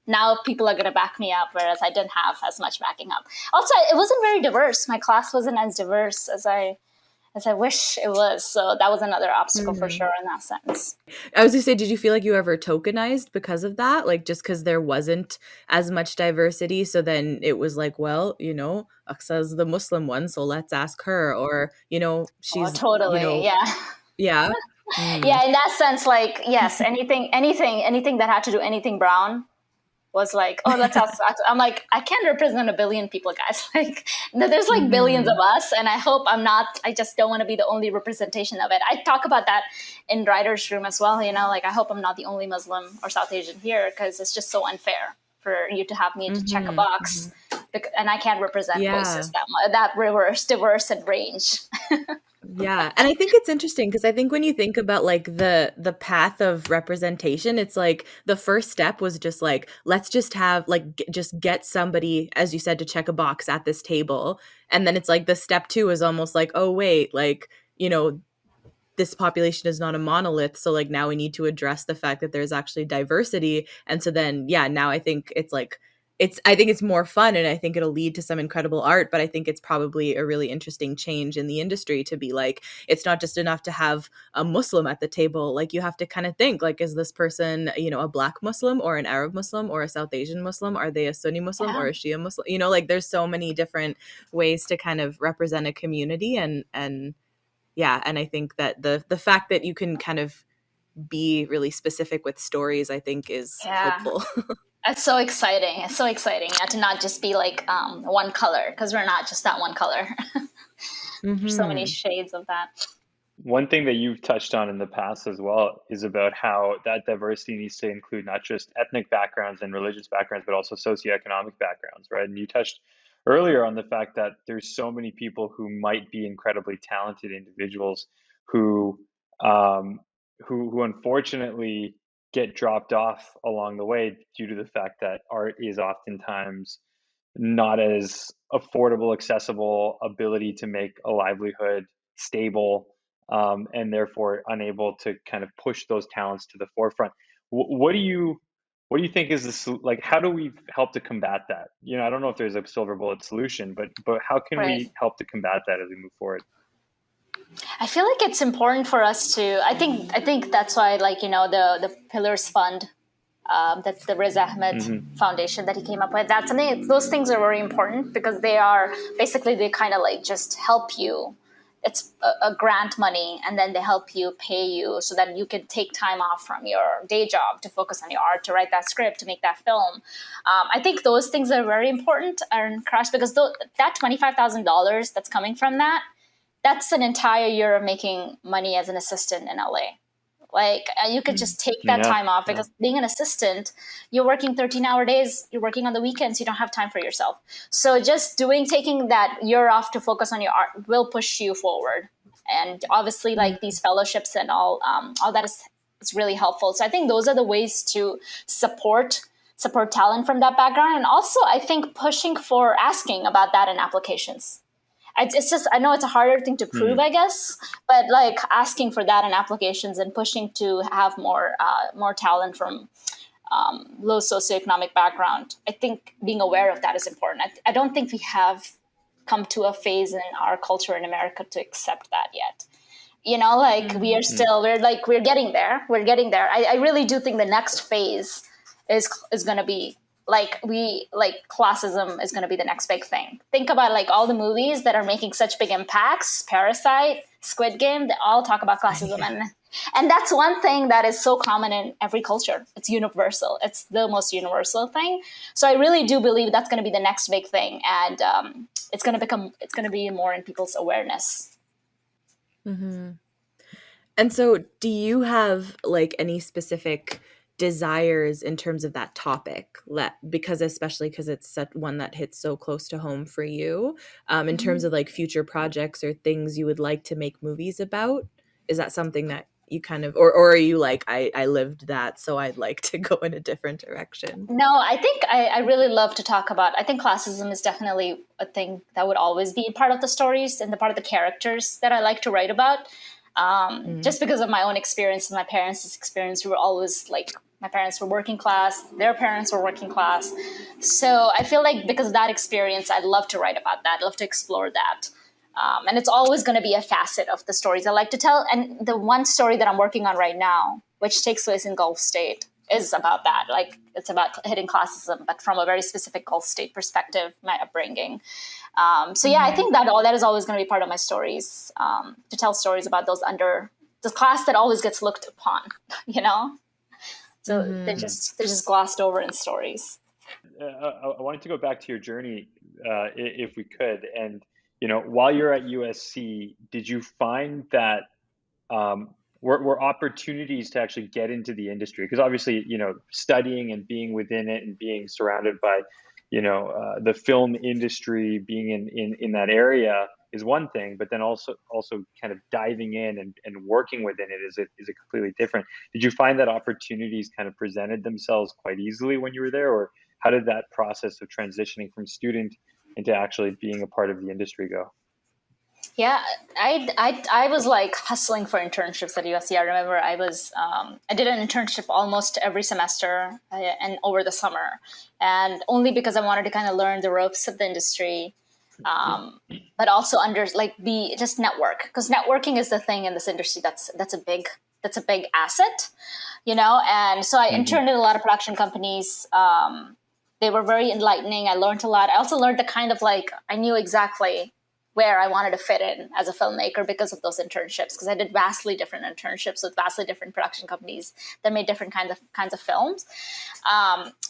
now people are going to back me up, whereas I didn't have as much backing up. Also, it wasn't very diverse. My class wasn't as diverse as I wish it was. So that was another obstacle for sure in that sense. I was going to say, did you feel like you ever tokenized because of that? Like just because there wasn't as much diversity, so then it was like, well, you know, Aqsa's the Muslim one, so let's ask her. Or, you know, she's totally, you know, yeah. Yeah. Yeah, in that sense, like, yes, anything that had to do anything brown was like, oh, let's ask. I'm like, I can't represent a billion people, guys. Like, there's like billions of us, and I just don't want to be the only representation of it. I talk about that in writer's room as well, you know, like I hope I'm not the only Muslim or South Asian here, because it's just so unfair for you to have me to check a box, and I can't represent voices that diverse and range. Yeah. And I think it's interesting because I think when you think about like the path of representation, it's like the first step was just like, let's just have like, just get somebody, as you said, to check a box at this table. And then it's like the step 2 is almost like, oh, wait, like, you know, this population is not a monolith. So like now we need to address the fact that there's actually diversity. And so then, yeah, now I think it's like, I think it's more fun, and I think it'll lead to some incredible art, but I think it's probably a really interesting change in the industry to be like, it's not just enough to have a Muslim at the table. Like, you have to kind of think, like, is this person, a Black Muslim or an Arab Muslim or a South Asian Muslim? Are they a Sunni Muslim Yeah. or a Shia Muslim? Like, there's so many different ways to kind of represent a community, and yeah, and I think that the fact that you can kind of be really specific with stories, I think, is Yeah. helpful. It's so exciting. It's so exciting, to not just be like one color, because we're not just that one color. There's so many Hmm. shades of that. One thing that you've touched on in the past as well is about how that diversity needs to include not just ethnic backgrounds and religious backgrounds, but also socioeconomic backgrounds, right? And you touched earlier on the fact that there's so many people who might be incredibly talented individuals who um, who unfortunately get dropped off along the way due to the fact that art is oftentimes not as affordable, accessible, ability to make a livelihood, stable, and therefore unable to kind of push those talents to the forefront. What do you think is like? How do we help to combat that? I don't know if there's a silver bullet solution, but how can Right. we help to combat that as we move forward? I feel like it's important for us to. I think that's why, like, the Pillars Fund, that the Riz Ahmed Hmm. Foundation that he came up with. That's something. Those things are very important because they kind of like just help you. It's a grant money, and then they help you, pay you, so that you can take time off from your day job to focus on your art, to write that script, to make that film. I think those things are very important and crush, because that $25,000 that's coming from that's an entire year of making money as an assistant in LA. Like, you could just take that Yeah, time off, yeah. because being an assistant, you're working 13-hour days, you're working on the weekends, you don't have time for yourself. So just taking that year off to focus on your art will push you forward. And obviously, like, these fellowships and all that is really helpful. So I think those are the ways to support talent from that background. And also, I think pushing for asking about that in applications. It's just, I know it's a harder thing to prove, Mm. I guess, but like asking for that in applications and pushing to have more talent from low socioeconomic background. I think being aware of that is important. I don't think we have come to a phase in our culture in America to accept that yet. Like, Mm-hmm. we're getting there. We're getting there. I really do think the next phase is going to be like classism is going to be the next big thing. Think about like all the movies that are making such big impacts: Parasite, Squid Game. They all talk about classism, Yeah. and that's one thing that is so common in every culture. It's universal. It's the most universal thing. So I really do believe that's going to be the next big thing, and it's going to be more in people's awareness. Mm-hmm. And so, do you have like any specific desires in terms of that topic? Because especially because it's one that hits so close to home for you, in terms Mhm. of like future projects or things you would like to make movies about, is that something that you kind of, or are you like, I lived that, so I'd like to go in a different direction? No, I think I really love to talk about. I think classism is definitely a thing that would always be part of the stories and the part of the characters that I like to write about. Mm. Just because of my own experience and my parents' experience, we were always like, my parents were working class, their parents were working class. So I feel like because of that experience, I'd love to write about that, I'd love to explore that. And it's always going to be a facet of the stories I like to tell. And the one story that I'm working on right now, which takes place in Gulf State, is about that. Like, it's about hitting classism, but from a very specific Gulf State perspective, my upbringing. So yeah, I Mm-hmm. think that that is always going to be part of my stories, to tell stories about the class that always gets looked upon, you know. So they're Mm-hmm. Mm. just glossed over in stories. I wanted to go back to your journey, if we could. And while you're at USC, did you find that were opportunities to actually get into the industry? Because obviously, studying and being within it and being surrounded by, the film industry, being in that area is one thing, but then also kind of diving in and working within it is a completely different. Did you find that opportunities kind of presented themselves quite easily when you were there, or how did that process of transitioning from student into actually being a part of the industry go? Yeah, I was like hustling for internships at USC. I remember I did an internship almost every semester and over the summer, and only because I wanted to kind of learn the ropes of the industry, but also under like be just network, because networking is the thing in this industry that's a big asset, you know. And so I interned at a lot of production companies. They were very enlightening. I learned a lot. I also learned the kind of like I knew exactly where I wanted to fit in as a filmmaker because of those internships. Because I did vastly different internships with vastly different production companies that made different kinds of films.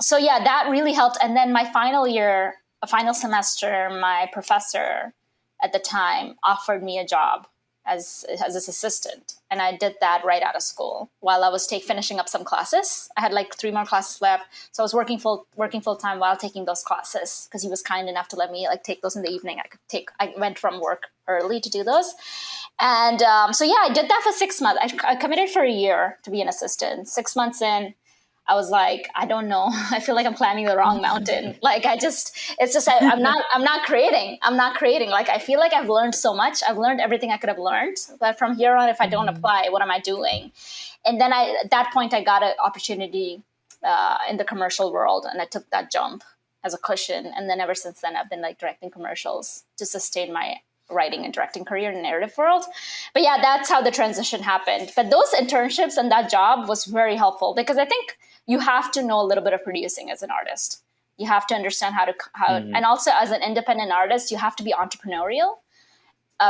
So yeah, that really helped. And then my final year, a final semester, my professor at the time offered me a job as his assistant, and I did that right out of school while I was finishing up some classes. I had like 3 more classes left, so I was working full time while taking those classes because he was kind enough to let me like take those in the evening. I went from work early to do those, and so yeah, I did that for 6 months. I committed for a year to be an assistant. 6 months in, I was like, I don't know. I feel like I'm climbing the wrong mountain. Like it's just, I'm not creating. I'm not creating. Like, I feel like I've learned so much. I've learned everything I could have learned. But from here on, if I don't apply, what am I doing? And then at that point, I got an opportunity in the commercial world, and I took that jump as a cushion. And then ever since then, I've been like directing commercials to sustain my writing and directing career in the narrative world. But yeah, that's how the transition happened. But those internships and that job was very helpful because I think you have to know a little bit of producing as an artist. You have to understand and also as an independent artist, you have to be entrepreneurial.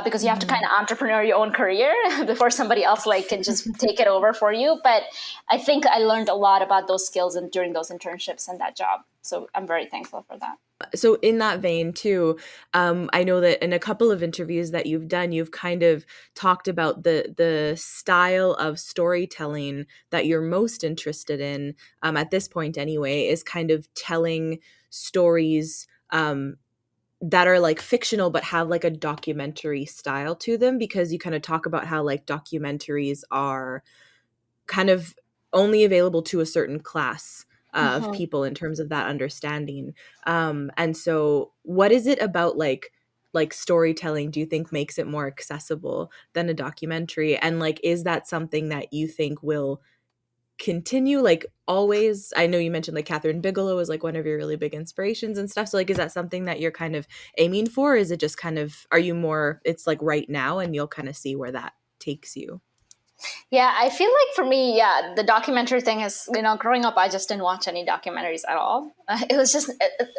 Because you have to kind of entrepreneur your own career before somebody else like can just take it over for you. But I think I learned a lot about those skills during those internships and that job. So I'm very thankful for that. So in that vein too, I know that in a couple of interviews that you've done, you've kind of talked about the style of storytelling that you're most interested in, at this point anyway, is kind of telling stories that are like fictional but have like a documentary style to them, because you kind of talk about how like documentaries are kind of only available to a certain class of people in terms of that understanding. And so what is it about like storytelling do you think makes it more accessible than a documentary? And like, is that something that you think will continue like always? I know you mentioned like Catherine Bigelow is like one of your really big inspirations and stuff. So like, is that something that you're kind of aiming for? Or is it just kind of, are you more, it's like right now and you'll kind of see where that takes you? Yeah, I feel like for me, yeah, the documentary thing is, growing up, I just didn't watch any documentaries at all. It was just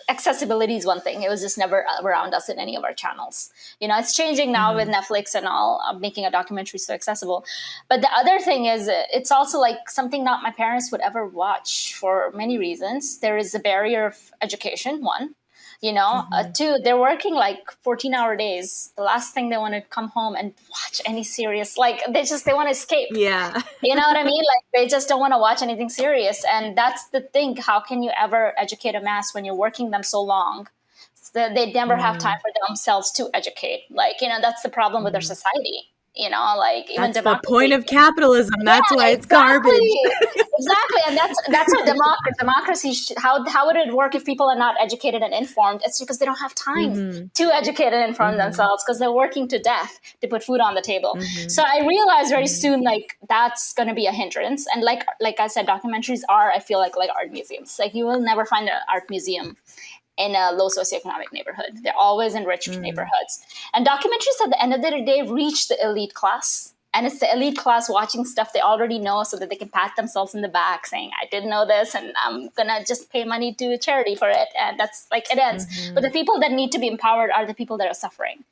accessibility is one thing. It was just never around us in any of our channels. It's changing now with Netflix and all, making a documentary so accessible. But the other thing is, it's also like something not my parents would ever watch for many reasons. There is a barrier of education, one. Two, they're working like 14-hour days. The last thing they want to come home and watch any serious, like they want to escape. Yeah. You know what I mean? Like they just don't want to watch anything serious. And that's the thing. How can you ever educate a mass when you're working them so long? So they never have time for themselves to educate. Like, that's the problem with our society. Like even That's the democracy. point of capitalism. That's why it's garbage. Exactly, and that's what democracy. How would it work if people are not educated and informed? It's because they don't have time to educate and inform themselves because they're working to death to put food on the table. So I realized very soon, like that's going to be a hindrance. And like I said, documentaries are, I feel like art museums. Like you will never find an art museum in a low socioeconomic neighborhood. They're always in rich neighborhoods. And documentaries at the end of the day reach the elite class. And it's the elite class watching stuff they already know so that they can pat themselves in the back saying, I didn't know this and I'm going to just pay money to a charity for it. And that's like it ends. But the people that need to be empowered are the people that are suffering.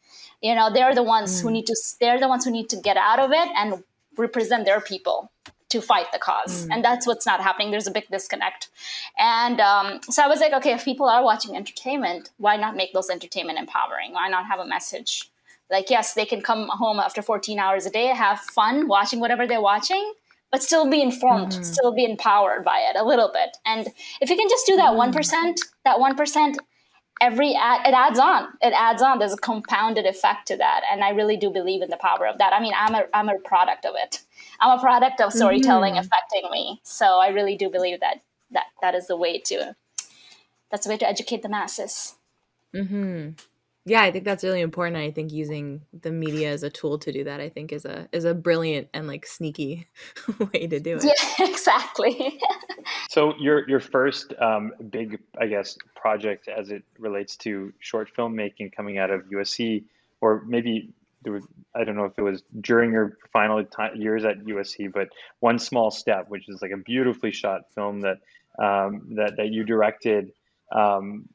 They're the ones who need to get out of it and represent their people to fight the cause. And that's what's not happening. There's a big disconnect. And so I was like, okay, if people are watching entertainment, why not make those entertainment empowering? Why not have a message? Like, yes, they can come home after 14 hours a day, have fun watching whatever they're watching, but still be informed, still be empowered by it a little bit. And if you can just do that 1%, every ad, it adds on. There's a compounded effect to that. And I really do believe in the power of that. I mean, I'm a product of it. I'm a product of storytelling affecting me. So I really do believe that is the way to educate the masses. Yeah, I think that's really important. I think using the media as a tool to do that, I think is a brilliant and like sneaky way to do Yeah, it. exactly. So your first big, I guess, project as it relates to short filmmaking coming out of USC, or maybe there was, I don't know if it was during your final years at USC, but One Small Step, which is like a beautifully shot film that that you directed. Um,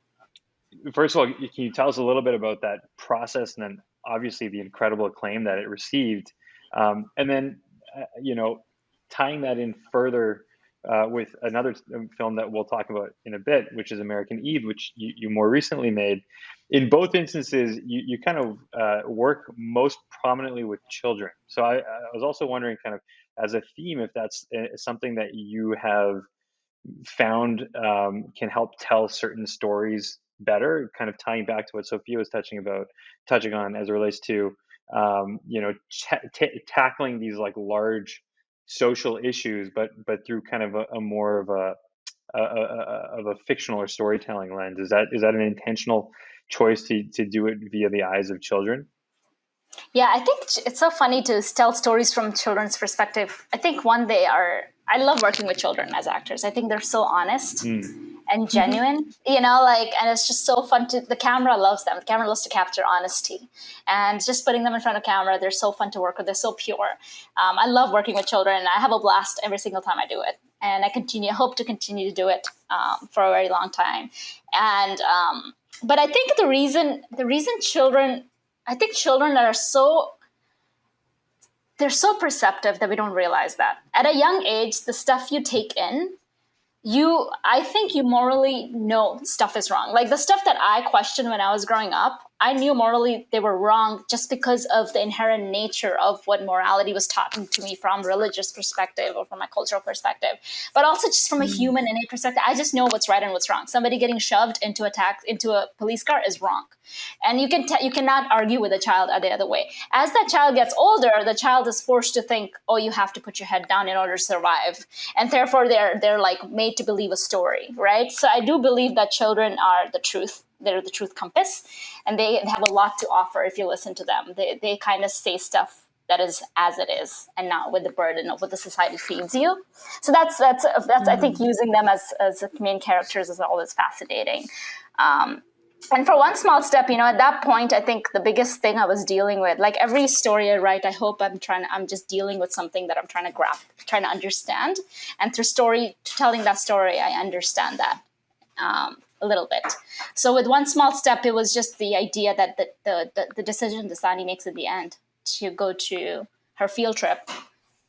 First of all, can you tell us a little bit about that process, and then obviously the incredible acclaim that it received, and then tying that in further with another film that we'll talk about in a bit, which is American Eve, which you more recently made. In both instances, you kind of work most prominently with children. So I was also wondering, kind of as a theme, if that's something that you have found can help tell certain stories better, kind of tying back to what Sophia was touching on as it relates to tackling these like large social issues, but through kind of a more of a fictional or storytelling lens. Is that an intentional choice to do it via the eyes of children? Yeah, I think it's so funny to tell stories from children's perspective. I think I love working with children as actors. I think they're so honest Mm. and genuine, like, and it's just so fun the camera loves them. The camera loves to capture honesty, and just putting them in front of camera, they're so fun to work with. They're so pure. I love working with children. I have a blast every single time I do it. And hope to continue to do it for a very long time. And, but I think I think children they're so perceptive that we don't realize that. At a young age, the stuff you take in, I think you morally know stuff is wrong. Like the stuff that I questioned when I was growing up, I knew morally they were wrong just because of the inherent nature of what morality was taught to me from religious perspective or from my cultural perspective, but also just from a human innate perspective. I just know what's right and what's wrong. Somebody getting shoved into a police car is wrong, and you cannot argue with a child the other way. As that child gets older, the child is forced to think, oh, you have to put your head down in order to survive, and therefore they're like made to believe a story, right? So I do believe that children are the truth. They're the truth compass, and they have a lot to offer if you listen to them. They kind of say stuff that is as it is, and not with the burden of what the society feeds you. So that's I think using them as main characters is always fascinating. And for One Small Step, at that point, I think the biggest thing I was dealing with, like every story I write, I hope I'm just dealing with something that I'm trying to grasp, trying to understand. And through telling that story, I understand that a little bit. So with One Small Step, it was just the idea that the decision Dasani makes at the end to go to her field trip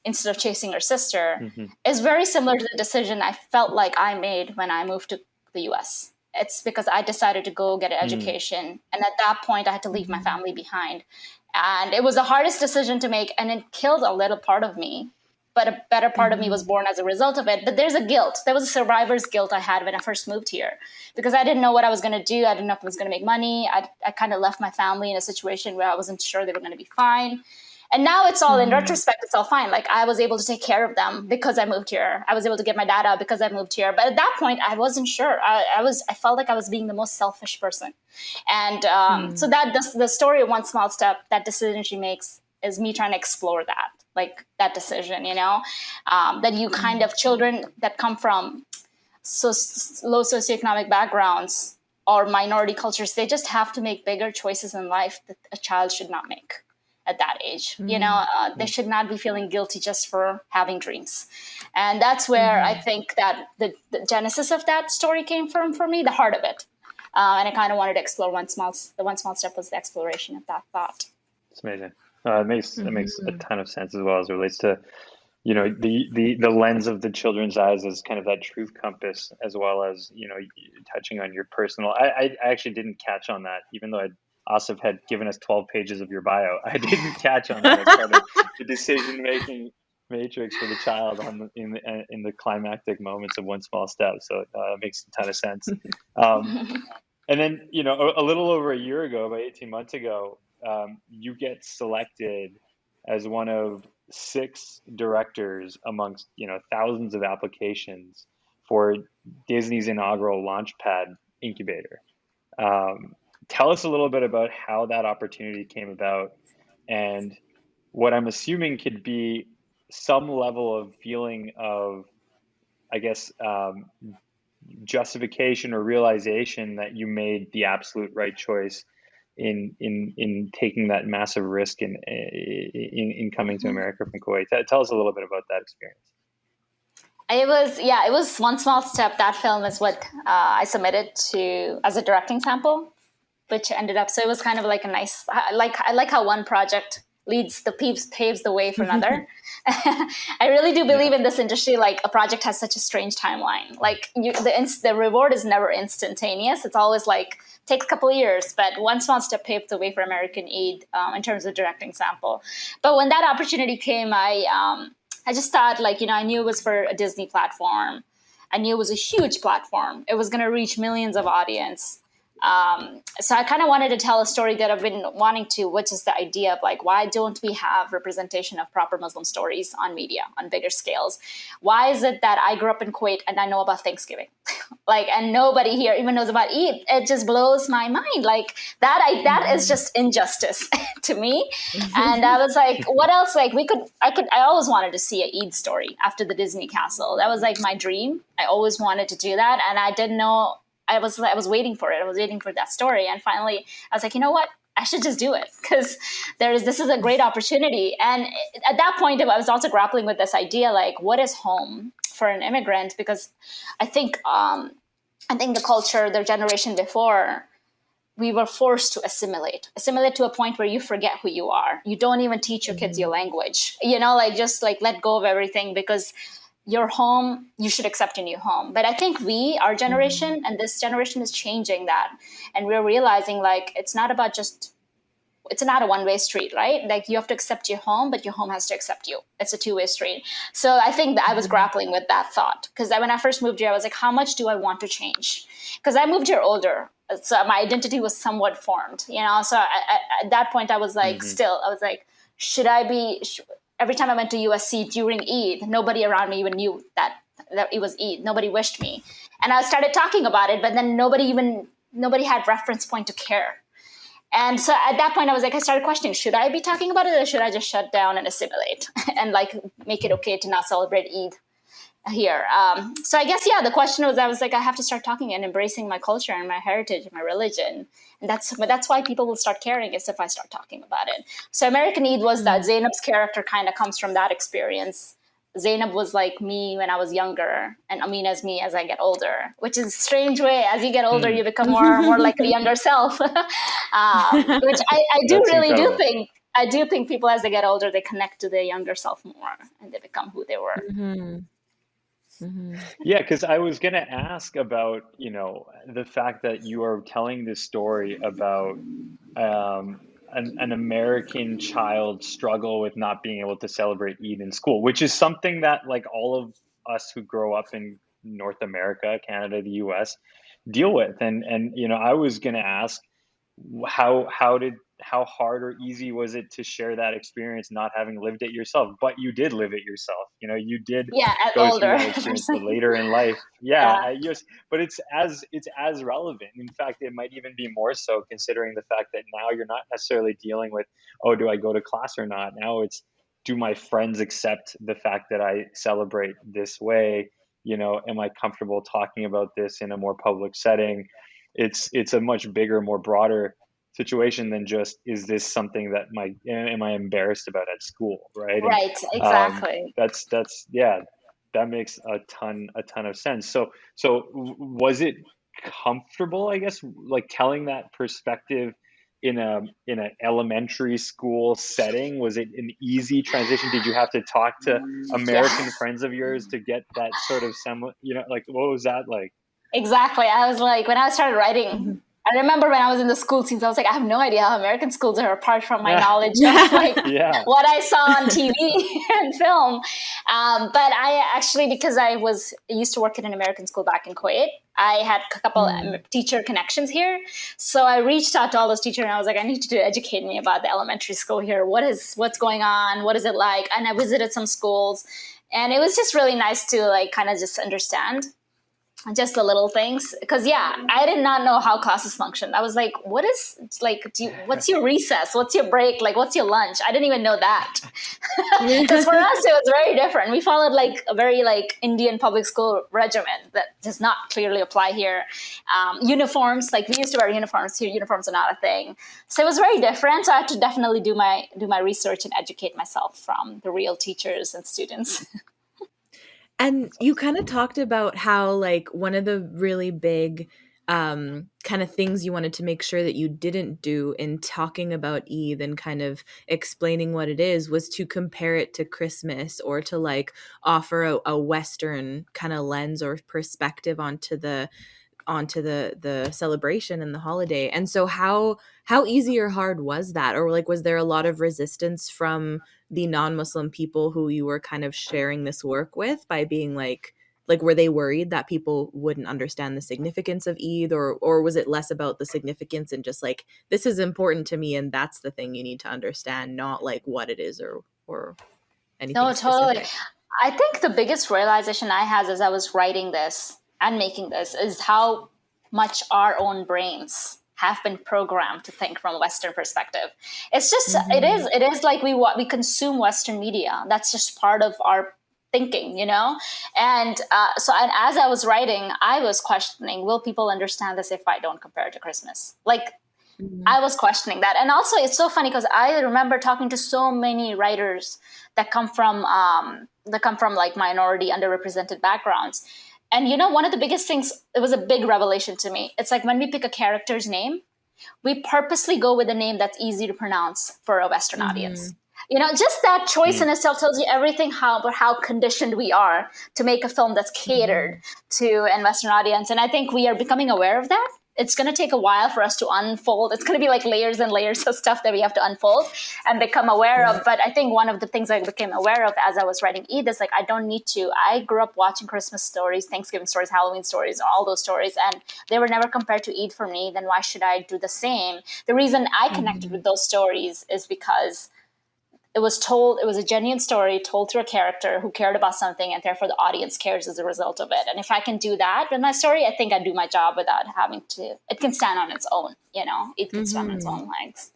instead of chasing her sister Mm-hmm. is very similar to the decision I felt like I made when I moved to the US. It's because I decided to go get an education. And at that point, I had to leave my family behind. And it was the hardest decision to make. And it killed a little part of me. But a better part of me was born as a result of it. But there's a guilt. There was a survivor's guilt I had when I first moved here. Because I didn't know what I was going to do. I didn't know if I was going to make money. I kind of left my family in a situation where I wasn't sure they were going to be fine. And now it's all in retrospect, it's all fine. Like I was able to take care of them because I moved here. I was able to get my data because I moved here. But at that point, I wasn't sure. I felt like I was being the most selfish person. And so the story of One Small Step, that decision she makes, is me trying to explore that, like that decision, that you kind of children that come from low socioeconomic backgrounds or minority cultures, they just have to make bigger choices in life that a child should not make at that age. They should not be feeling guilty just for having dreams. And that's where I think that the genesis of that story came from for me, the heart of it. And I kind of wanted to explore the One Small Step was the exploration of that thought. It's amazing. It makes a ton of sense as well as it relates to the lens of the children's eyes as kind of that truth compass, as well as touching on your personal. I actually didn't catch on that, even though Asif had given us 12 pages of your bio. I didn't catch on that as part of the decision making matrix for the child in the climactic moments of One Small Step. So it makes a ton of sense. And then a little over a year ago, about 18 months ago, you get selected as one of 6 directors amongst thousands of applications for Disney's inaugural Launchpad incubator. tell us a little bit about how that opportunity came about, and what I'm assuming could be some level of feeling of, I guess, justification or realization that you made the absolute right choice in taking that massive risk in coming to America from Kuwait. Tell us a little bit about that experience. It was One Small Step. That film is what I submitted to as a directing sample, which ended up, so it was kind of like a nice, I like how one project paves the way for another. I really do believe in this industry, like a project has such a strange timeline. Like the reward is never instantaneous. It's always like takes a couple of years, but One Small Step paved the way for American Eid in terms of directing sample. But when that opportunity came, I just thought, like, I knew it was for a Disney platform. I knew it was a huge platform. It was going to reach millions of audience. So I kind of wanted to tell a story that I've been wanting to, which is the idea of like, why don't we have representation of proper Muslim stories on media on bigger scales? Why is it that I grew up in Kuwait and I know about Thanksgiving, and nobody here even knows about Eid? It just blows my mind. Like that is just injustice to me. And I was like, what else? Like I always wanted to see an Eid story after the Disney castle. That was like my dream. I always wanted to do that. And I didn't know, I was waiting for it. I was waiting for that story. And finally, I was like, you know what? I should just do it because this is a great opportunity. And at that point, I was also grappling with this idea, like, what is home for an immigrant? Because I think the culture, their generation before, we were forced to assimilate to a point where you forget who you are. You don't even teach your kids your language, just like let go of everything because your home, you should accept a new home. But I think our generation and this generation is changing that. And we're realizing like, it's not a one-way street, right? Like you have to accept your home, but your home has to accept you. It's a two-way street. So I think that I was grappling with that thought. Because when I first moved here, I was like, how much do I want to change? Because I moved here older. So my identity was somewhat formed, So at that point, I was like, should I be... Every time I went to USC during Eid, nobody around me even knew that it was Eid. Nobody wished me. And I started talking about it, but then nobody had reference point to care. And so at that point, I started questioning, should I be talking about it or should I just shut down and assimilate and like make it okay to not celebrate Eid here? So I guess, the question was, I have to start talking and embracing my culture and my heritage and my religion. And that's why people will start caring is if I start talking about it. So American Eid was that Zainab's character kind of comes from that experience. Zainab was like me when I was younger, and Amina is me as I get older, which is a strange way. As you get older, you become more like a younger self, which I do really incredible. do think. I do think people, as they get older, they connect to their younger self more, and they become who they were. Yeah, because I was going to ask about, the fact that you are telling this story about an American child struggle with not being able to celebrate Eid in school, which is something that like all of us who grow up in North America, Canada, the US deal with. And I was going to ask how hard or easy was it to share that experience not having lived it yourself? But you did live it yourself. You did go Older. through that experience, but later in life. Yes, but it's as relevant. In fact, it might even be more so considering the fact that now you're not necessarily dealing with, oh, do I go to class or not? Now it's, do my friends accept the fact that I celebrate this way? Am I comfortable talking about this in a more public setting? It's a much bigger, more broader situation than just, is this something that am I embarrassed about at school, right? Right, exactly. That makes a ton of sense. So was it comfortable, I guess, like telling that perspective in an elementary school setting? Was it an easy transition? Did you have to talk to American friends of yours to get that sort of like, what was that like? Exactly. I was like, when I started writing, I remember when I was in the school scenes, I was like, I have no idea how American schools are apart from my knowledge of like what I saw on TV and film. But I actually, because I used to work in an American school back in Kuwait, I had a couple teacher connections here. So I reached out to all those teachers and I was like, I need you to educate me about the elementary school here. What's going on? What is it like? And I visited some schools and it was just really nice to like kind of just understand. just the little things, because yeah, I did not know how classes functioned. I was like, what is like what's your recess, what's your break, like what's your lunch? I didn't even know that. Because for us it was very different. We followed like a very like Indian public school regimen that does not clearly apply here. Uniforms, like we used to wear uniforms here, uniforms are not a thing, so it was very different. So I had to definitely do my research and educate myself from the real teachers and students. And you kind of talked about how like one of the really big kind of things you wanted to make sure that you didn't do in talking about Eid and kind of explaining what it is was to compare it to Christmas or to like offer a Western kind of lens or perspective onto the celebration and the holiday. And so how easy or hard was that? Or like was there a lot of resistance from the non-Muslim people who you were kind of sharing this work with by being like were they worried that people wouldn't understand the significance of Eid, or was it less about the significance and just like this is important to me and that's the thing you need to understand, not like what it is or anything No, totally. specific? I think the biggest realization I had as I was writing this and making this is how much our own brains have been programmed to think from a Western perspective. It's just Mm-hmm. it is like we consume Western media. That's just part of our thinking, you know. And and as I was writing, I was questioning: will people understand this if I don't compare it to Christmas? Like Mm-hmm. I was questioning that. And also, it's so funny because I remember talking to so many writers that come from like minority, underrepresented backgrounds. And you know, one of the biggest things, it was a big revelation to me. It's like when we pick a character's name, we purposely go with a name that's easy to pronounce for a Western Mm-hmm. audience. You know, just that choice Hmm. in itself tells you everything about how conditioned we are to make a film that's catered Mm-hmm. to an Western audience. And I think we are becoming aware of that. It's going to take a while for us to unfold. It's going to be like layers and layers of stuff that we have to unfold and become aware Yeah. of. But I think one of the things I became aware of as I was writing Eid is like, I don't need to. I grew up watching Christmas stories, Thanksgiving stories, Halloween stories, all those stories, and they were never compared to Eid for me. Then why should I do the same? The reason I connected Mm-hmm. with those stories is because it was a genuine story told through a character who cared about something, and therefore the audience cares as a result of it. And if I can do that with my story, I think I do my job without having to. It can stand on its own, you know. It can stand on its Mm-hmm. own legs.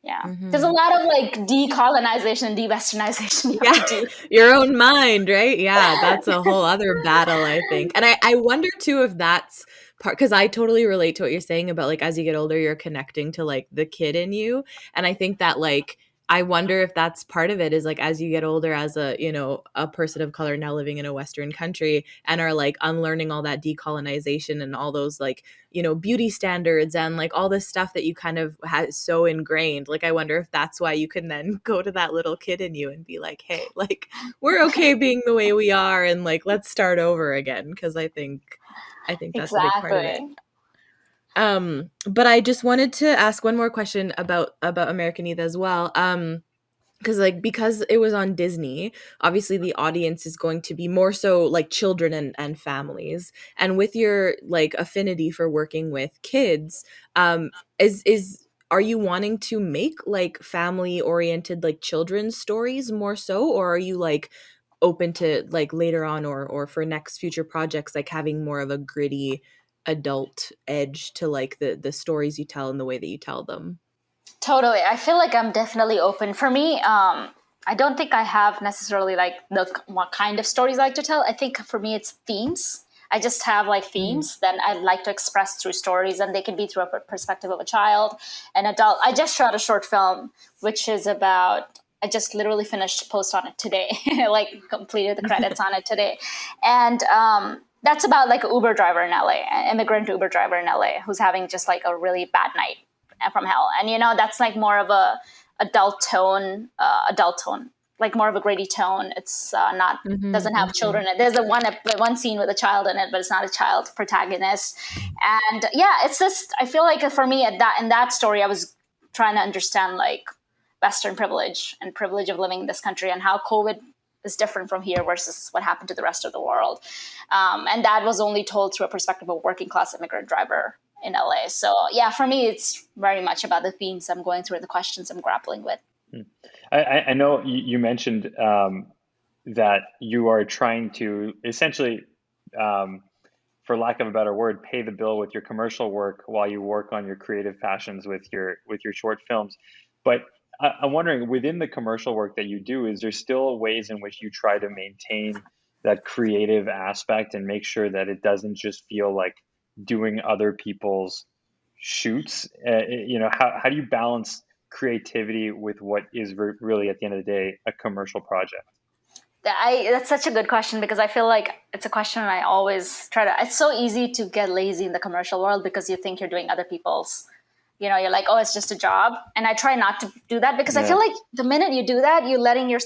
Yeah, there's a Mm-hmm. lot of like decolonization and de-westernization you have Yeah, to do. your own mind, right? Yeah, that's a whole other battle, I think. And I wonder too if that's part, because I totally relate to what you're saying about like as you get older, you're connecting to like the kid in you. And I think that like I wonder if that's part of it is like as you get older as a, you know, a person of color now living in a Western country and are like unlearning all that decolonization and all those like, you know, beauty standards and like all this stuff that you kind of had so ingrained. Like I wonder if that's why you can then go to that little kid in you and be like, hey, like we're okay being the way we are and like let's start over again. Because I think that's a big part of it. Exactly. But I just wanted to ask one more question about American Eagle as well. Because like because it was on Disney, obviously the audience is going to be more so like children and families. And with your like affinity for working with kids, is are you wanting to make like family oriented like children's stories more so, or are you like open to like later on or for next future projects like having more of a gritty adult edge to like the stories you tell and the way that you tell them? Totally. I feel like I'm definitely open. For me, I don't think I have necessarily like what kind of stories I like to tell. I think for me, it's themes. I just have like Mm-hmm. themes that I like to express through stories, and they can be through a perspective of a child, an adult. I just shot a short film, which is about. I just literally finished post on it today, like completed the credits on it today, and that's about like an Uber driver in LA, an immigrant Uber driver in LA who's having just like a really bad night from hell. And you know, that's like more of a adult tone, like more of a gritty tone. It's not Mm-hmm. doesn't have Mm-hmm. children in it. There's one scene with a child in it, but it's not a child protagonist. And yeah, it's just I feel like for me at that in that story, I was trying to understand like Western privilege and privilege of living in this country and how COVID is different from here versus what happened to the rest of the world. And that was only told through a perspective of a working class immigrant driver in LA. So yeah, for me, it's very much about the themes I'm going through and the questions I'm grappling with. Hmm. I know you mentioned that you are trying to essentially um, for lack of a better word, pay the bill with your commercial work while you work on your creative passions with your short films. But I'm wondering, within the commercial work that you do, is there still ways in which you try to maintain that creative aspect and make sure that it doesn't just feel like doing other people's shoots? How do you balance creativity with what is really, at the end of the day, a commercial project? That's such a good question, because I feel like it's a question I always try to. It's so easy to get lazy in the commercial world because you think you're doing other people's. You're like, oh, it's just a job, and I try not to do that, because I feel like the minute you do that, you're letting your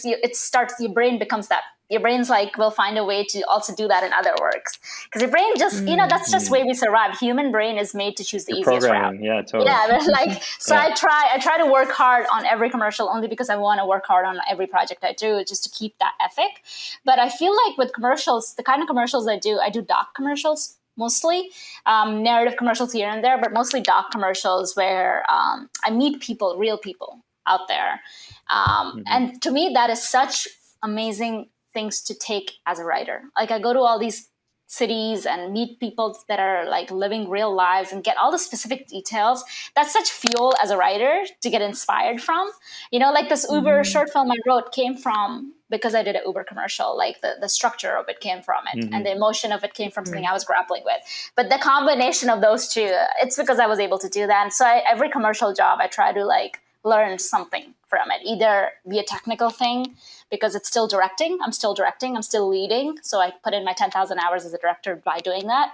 brain becomes that. Your brain's like, we'll find a way to also do that in other works, because your brain just that's just the way we survive. Human brain is made to choose the easiest route. Yeah, totally. Yeah, like so. Yeah. I try to work hard on every commercial, only because I want to work hard on every project I do, just to keep that ethic. But I feel like with commercials, the kind of commercials I do doc commercials mostly, narrative commercials here and there, but mostly doc commercials where I meet people, real people out there. And to me, that is such amazing things to take as a writer. Like, I go to all these cities and meet people that are like living real lives and get all the specific details. That's such fuel as a writer to get inspired from. Like this Uber short film I wrote came from because I did an Uber commercial. Like the structure of it came from it, and the emotion of it came from something I was grappling with. But the combination of those two, it's because I was able to do that. And so every commercial job, I try to like learn something from it, either be a technical thing, because it's still directing. I'm still directing. I'm still leading. So I put in my 10,000 hours as a director by doing that.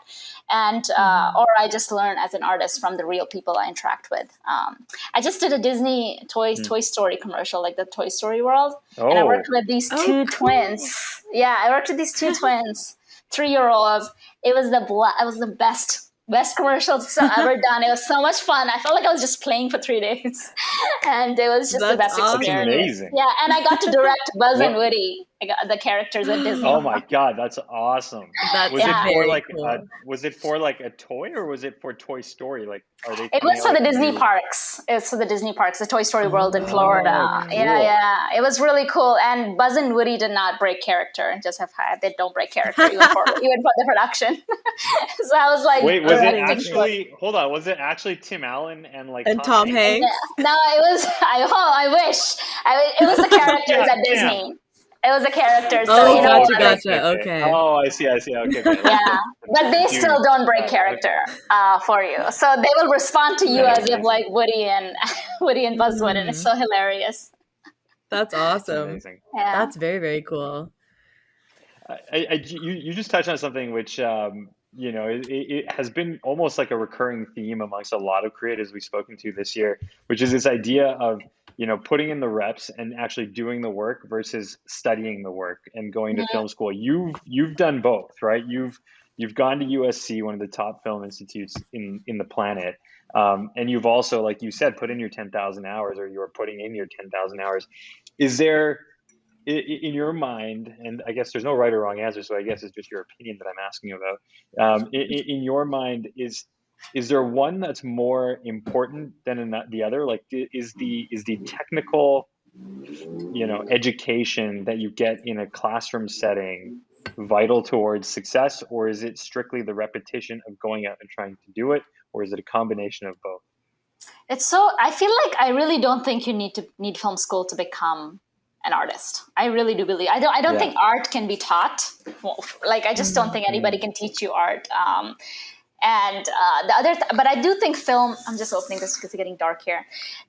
And, or I just learn as an artist from the real people I interact with. I just did a Disney Toy Story commercial, like the Toy Story World. And I worked with these two twins. Yeah, I worked with these two twins, 3-year-olds. It was the best commercials ever done. It was so much fun. I felt like I was just playing for 3 days, and it was just the best experience. That's amazing. Yeah, and I got to direct Buzz and Woody, the characters at Disney. Oh my God, that's awesome. Was it for like a toy, or was it for Toy Story? Like, are they? It was for the Disney parks. It's for the Disney parks, the Toy Story World in Florida. Cool. Yeah. It was really cool. And Buzz and Woody did not break character. They don't break character even for the production. So I was like, wait, was it actually? Hold on, was it actually Tim Allen and Tom Hanks? No, it was. I wish. It was the characters at Disney. It was the characters. Oh, gotcha. Okay. Oh, I see. Okay. Yeah, but they still don't break character for you. So they will respond to you as if like Woody and Buzz would, and it's so hilarious. That's awesome. That's amazing. Yeah. That's very, very cool. You just touched on something which it has been almost like a recurring theme amongst a lot of creatives we've spoken to this year, which is this idea of putting in the reps and actually doing the work versus studying the work and going to film school. You've done both, right? You've gone to USC, one of the top film institutes in the planet, and you've also, like you said, put in your 10,000 hours, or you're putting in your 10,000 hours. Is there, in your mind, and I guess there's no right or wrong answer, so I guess it's just your opinion that I'm asking you about. In your mind, is there one that's more important than the other? Like, is the technical, education that you get in a classroom setting vital towards success, or is it strictly the repetition of going out and trying to do it, or is it a combination of both? I feel like I really don't think you need film school to become an artist. I really do believe. I don't think art can be taught. Like, I just don't think anybody can teach you art. But I do think film. I'm just opening this because it's getting dark here.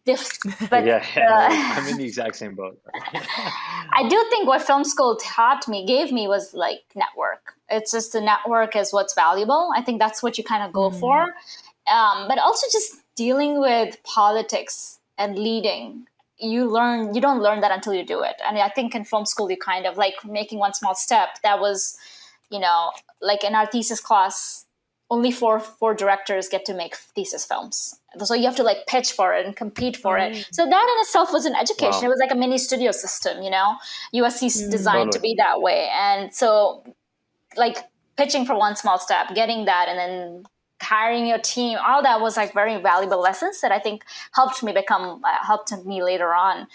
I'm in the exact same boat. I do think what film school gave me was like network. It's just the network is what's valuable. I think that's what you kind of go for. But also just dealing with politics and leading. You don't learn that until you do it. And I think in film school, you kind of like making one small step. That was, like in our thesis class, only four directors get to make thesis films. So you have to like pitch for it and compete for it. So that in itself was an education. Wow. It was like a mini studio system, USC's designed to be that way. And so like pitching for one small step, getting that, and then hiring your team, all that was like very valuable lessons that I think helped me later on.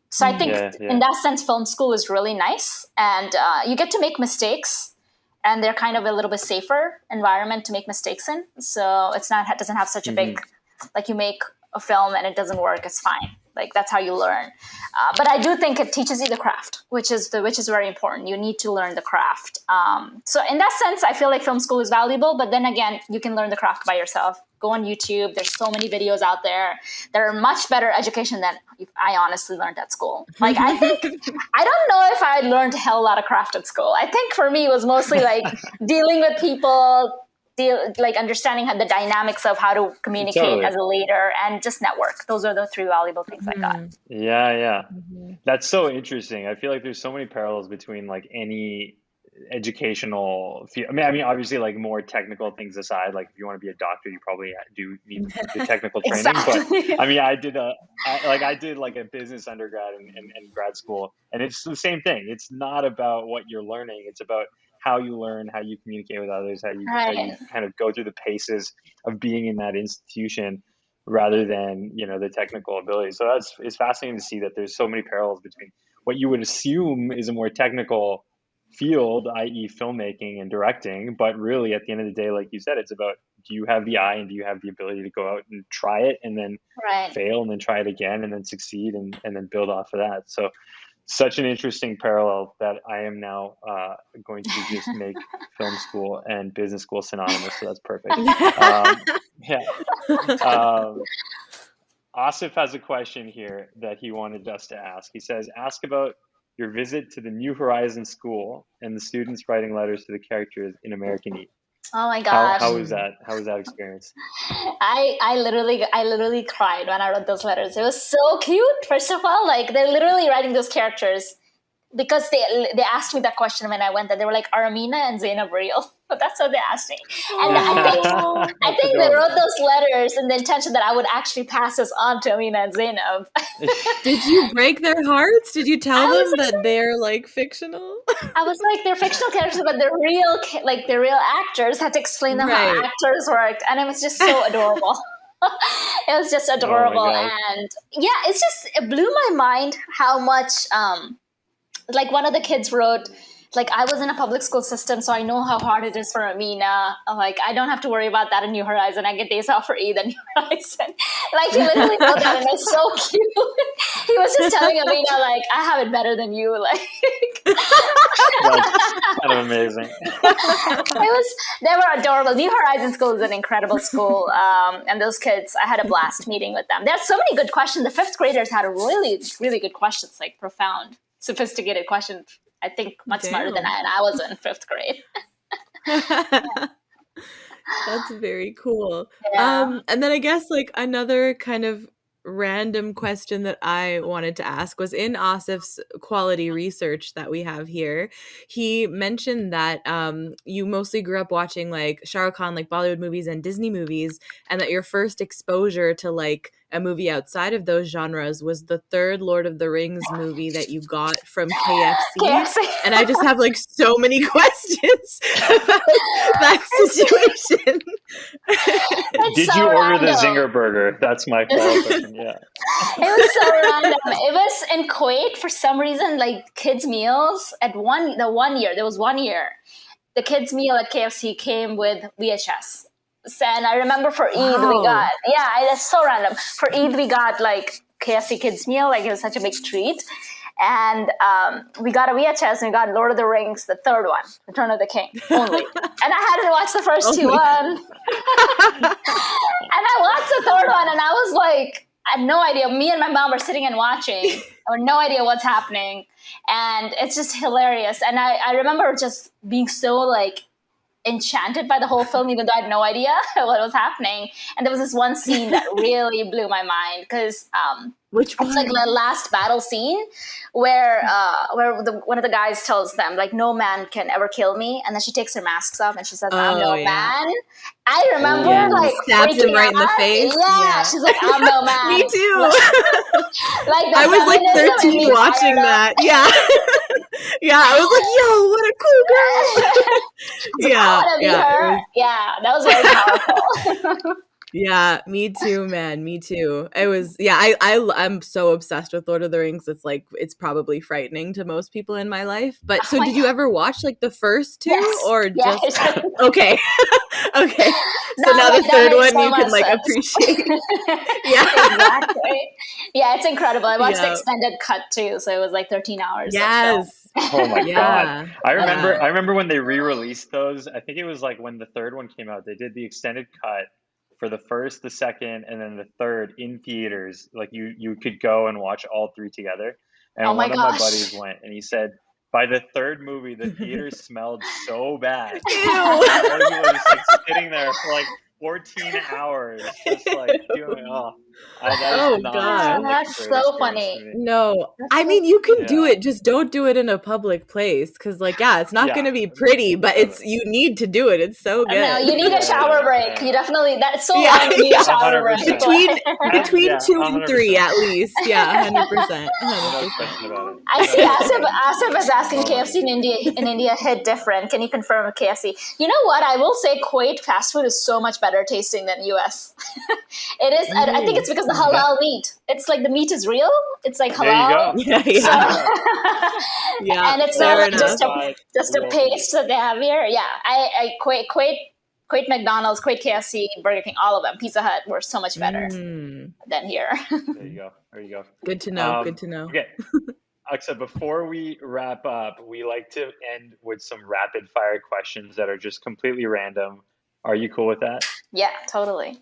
So I think in that sense, film school is really nice, and you get to make mistakes. and they're kind of a little bit safer environment to make mistakes in. So it doesn't have such a big, like you make a film and it doesn't work, it's fine. Like that's how you learn. But I do think it teaches you the craft, which is very important. You need to learn the craft. So in that sense, I feel like film school is valuable. But then again, you can learn the craft by yourself. Go on YouTube. There's so many videos out there that are much better education than I honestly learned at school. Like I don't know if I learned a hell of a lot of craft at school. I think for me it was mostly like dealing with people, like understanding the dynamics of how to communicate as a leader and just network. Those are the three valuable things I got. Yeah. That's so interesting. I feel like there's so many parallels between like any educational field. I mean, obviously, like more technical things aside, like if you want to be a doctor, you probably do need the technical training. Exactly. But I mean, I did like a business undergrad and grad school, and it's the same thing. It's not about what you're learning. It's about how you learn, how you communicate with others, how you kind of go through the paces of being in that institution rather than, the technical ability. So it's fascinating to see that there's so many parallels between what you would assume is a more technical field, i.e. filmmaking and directing, but really at the end of the day, like you said, it's about, do you have the eye and do you have the ability to go out and try it and then fail and then try it again and then succeed and then build off of that. So such an interesting parallel that I am now going to just make film school and business school synonymous. So that's perfect. Asif has a question here that he wanted us to ask. He says, ask about your visit to the New Horizons School and the students writing letters to the characters in American Eat. Oh my gosh. How was that? How was that experience? I literally cried when I wrote those letters. It was so cute. First of all, like they're literally writing those characters because they asked me that question when I went there. They were like, are Amina and Zainab real? That's what they asked me. And I think they wrote those letters in the intention that I would actually pass this on to Amina and Zainab. Did you break their hearts? Did you tell them that they're like fictional? I was like, they're fictional characters, but they're real actors. Had to explain them how actors worked. And it was just so adorable. It was just adorable. And it blew my mind how much, like one of the kids wrote, like, I was in a public school system, so I know how hard it is for Amina. Like, I don't have to worry about that in New Horizon. I get days off for Eid at New Horizon. Like, he literally wrote that, and it's so cute. He was just telling Amina, like, I have it better than you. Like, that's kind of amazing. They were adorable. New Horizon School is an incredible school. And those kids, I had a blast meeting with them. There's so many good questions. The fifth graders had really, really good questions, like profound, sophisticated questions. I think much smarter than I was in fifth grade. That's very cool. Yeah. And then I guess like another kind of random question that I wanted to ask was in Asif's quality research that we have here. He mentioned that you mostly grew up watching like Shah Rukh Khan, like Bollywood movies and Disney movies, and that your first exposure to like a movie outside of those genres was the third Lord of the Rings movie that you got from KFC. And I just have like so many questions about that situation. Did you order the Zinger burger? That's my follow-up question. Yeah. It was so random. It was in Kuwait for some reason, like kids' meals there was 1 year, the kids' meal at KFC came with VHS. And I remember for Eid we got, it's so random. For Eid we got like KFC kids meal, like it was such a big treat. And we got a VHS and we got Lord of the Rings, the third one, Return of the King, only. And I hadn't watched the first two one. And I watched the third one and I was like, I had no idea. Me and my mom were sitting and watching. I had no idea what's happening. And it's just hilarious. And I remember just being so like enchanted by the whole film, even though I had no idea what was happening. And there was this one scene that really blew my mind because which one? It's like the last battle scene where one of the guys tells them like, no man can ever kill me, and then she takes her masks off and she says, I'm no man. I remember like stabs him right in the face. Yeah, she's like, I'm no man. Me too. Like I was like 13 watching that. Yeah. Yeah, I was like, yo, what a cool girl. Yeah, that was very powerful. Yeah, me too, man. Me too. It was I'm so obsessed with Lord of the Rings. It's like it's probably frightening to most people in my life. But Oh so my did you god. ever watch like the first two Yes. or just Yes. okay. Okay. So Now now the that third makes one so you much can like sense. appreciate. Yeah. Exactly. Yeah, it's incredible. I watched the Yeah. extended cut too, so it was like 13 hours of film. Yes. Oh my God. Yeah. I Yeah. remember I remember when they re-released those. I think it was like when the third one came out, they did the extended cut for the first, the second, and then the third in theaters. Like you could go and watch all three together. Oh And my one of my buddies gosh. went and he said by the third movie the theater smelled so bad. Ew. And all the people are just like sitting there for like 14 hours, just like doing that is Oh not gosh. like a That's great so experience for funny. me. No, That's I so mean you can do Yeah. it, just don't do it in a public place because, like, yeah, it's not Yeah. going to be pretty, but Totally. you need to do it. It's so No, good. you need a shower break. You Yeah. definitely, that's so Yeah, long, you need a yeah. shower break. 100%. Between between Yeah, 2 and 3 100%. at least. Yeah, 100%. No 100%. question about it. I see No question Asif, about it. Asif is asking KFC 100. in India hit different. Can you confirm a KFC? You know what? I will say Kuwait fast food is so much better tasting than US. It is. I think Ooh. it's because the That, halal meat. It's like the meat is real. It's like there you halal. go. Yeah, So There you yeah. go. Yeah, and it's not fair like enough. Certified just a real food. paste that they have here. Yeah, I Kuwait McDonald's, Kuwait KFC, Burger King, all of them. Pizza Hut were so much better Mm. than here. There you go. There you go. Good to know. Good to know. Okay, Aksa, before we wrap up, we like to end with some rapid fire questions that are just completely random. Are you cool with that? Yeah, totally.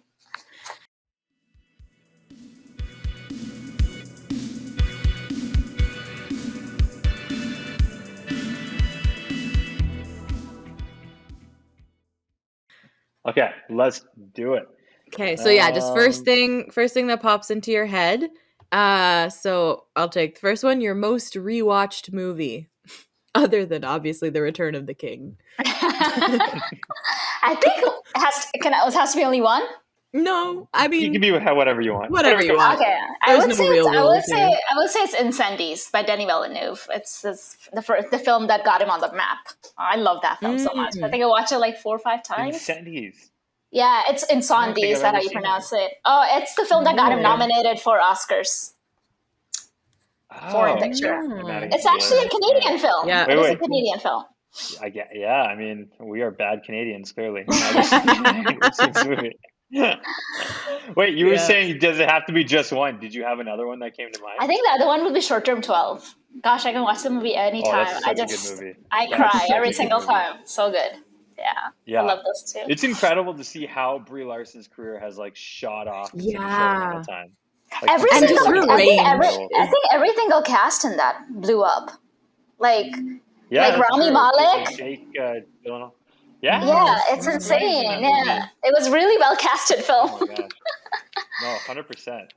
Okay, let's do it. Okay, so yeah, just first Um, thing that pops into your head. So I'll take the first one, your most rewatched movie. Other than obviously The Return of the King. I think it has to be only one. No, I you can mean be whatever you want. whatever you Counts. want. Okay, There's no real rules here. I would say it's Incendies by Denis Villeneuve. It's the film that got him on the map. I love that film so much. I think I watched it like 4 or 5 times. Incendies. Yeah, it's I don't think Incendies. I've Is that ever how you seen pronounce it? Oh, it's the film that got him Okay. nominated for Oscars. Foreign Oh, picture. okay. I'm adding It's it to the actually a list. Canadian film. Yeah. It is a Wait. Canadian film. Yeah, I mean, we are bad Canadians, clearly. I've seen this movie. Wait, you were Yeah. saying, does it have to be just one? Did you have another one that came to mind? I think the other one would be Short Term 12. Gosh, I can watch the movie anytime. that's such a good movie. I That's cry such a every good single movie. time. So good. Yeah. Yeah. I love those two. It's incredible to see how Brie Larson's career has like shot off in such a short amount of time. Like, Every And she's just single, her I think range. I think every single cast in that blew up. Like, yeah, like that's Rami true. Malek. Like Jake Gyllenhaal. Yeah. Yeah, it's Rami Malek's in insane. that Yeah, movie. it was really well casted film. Oh my gosh. No, 100%.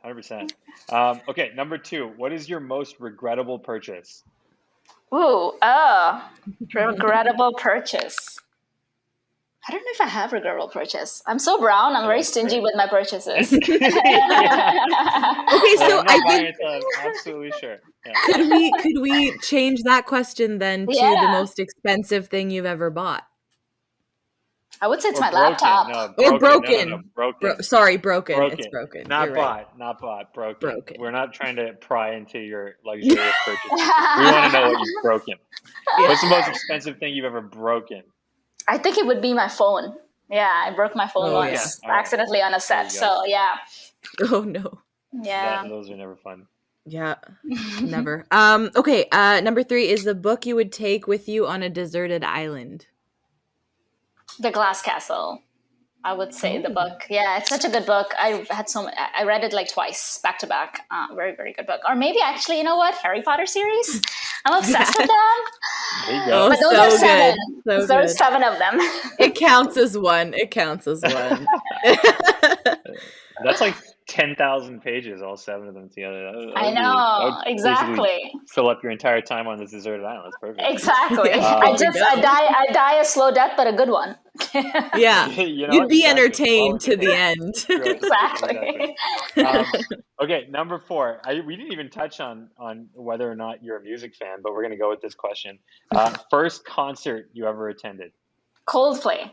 100%. Okay, number 2. What is your most regrettable purchase? Ooh, regrettable purchase. I don't know if I have regrettable purchase. I'm so brown. I'm very that's stingy fair. with my purchases. Okay, so I'm not I buying think it, I'm absolutely sure. Yeah. could we change that question then to the Yeah. most expensive thing you've ever bought? I would say it's Or my broken. laptop. No, Or broken. No, broken. broken. Sorry, broken. Broken. It's broken. Not You're bought. right. Not bought. Broken. Broken. We're not trying to pry into your luxurious purchases. We want to know what you've broken. Yeah. What's the most expensive thing you've ever broken? I think it would be my phone. Yeah, I broke my phone Oh, once yeah. All right. accidentally on a set. There you go. So yeah, Oh no. yeah. Those are never fun. Yeah. Never. Okay, number 3 is the book you would take with you on a deserted island. The Glass Castle. I would say the Oh. book. Yeah, it's such a good book. I read it like twice, back to back. Very, very good book. Or maybe actually, you know what? Harry Potter series. I'm obsessed with them. There you Oh, go. But those so are 7. good. So There's good. 7 of them. It counts as one. It counts as one. That's like 10,000 pages, all 7 of them together. I know, that would basically exactly. fill up your entire time on this deserted island. That's perfect. Exactly. Yeah, I there we go. I die a slow death, but a good one. Yeah. You know You'd what? be Exactly. entertained to the Always end. Exactly. Okay, number 4. We didn't even touch on whether or not you're a music fan, but we're going to go with this question. First concert you ever attended? Coldplay.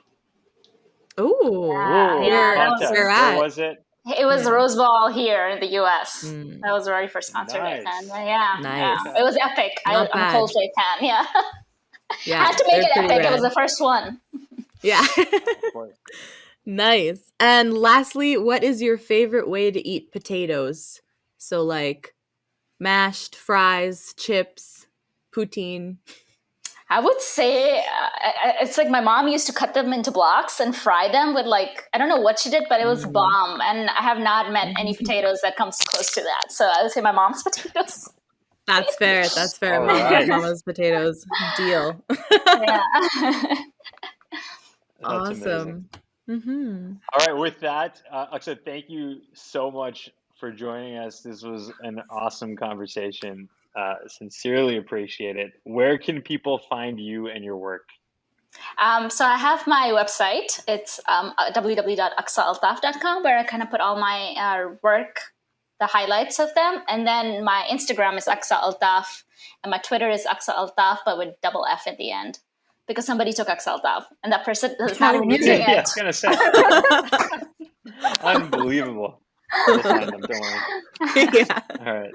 Oh, Ooh, Yeah, that was contest. where Where at? was it? it was Yeah. Rose Bowl here in the US. Mm, That was the very first concert I attended. Nice. Yeah, nice. it was epic. Not I'm a bad. Coldplay fan. Yeah, had Yeah, to make they're it pretty epic. It was rad. the first one. Yeah. Of course. Nice. And lastly, what is your favorite way to eat potatoes? So like mashed, fries, chips, poutine. I would say it's like my mom used to cut them into blocks and fry them with like I don't know what she did, but it was Mm. bomb. And I have not met any potatoes that comes close to that. So I would say my mom's potatoes. That's fair. That's fair. All right. Mama's potatoes. Deal. Yeah. That's amazing. Awesome. Mm-hmm. All right, with that, Aqsa, thank you so much for joining us. This was an awesome conversation. Sincerely appreciate it. Where can people find you and your work? So I have my website. It's www.aqsaaltaf.com, where I kind of put all my work, the highlights of them. And then my Instagram is Aqsa Altaf, and my Twitter is Aqsa Altaf, but with double F at the end. Because somebody took Aqsa Altaf, and that person is not even using Yeah, I it. was gonna say. Unbelievable. We'll find them, don't worry. Yeah. All right.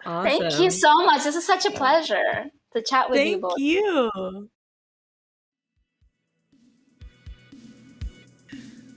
Awesome. Thank you so much. This is such a pleasure to chat with you Thank both. you.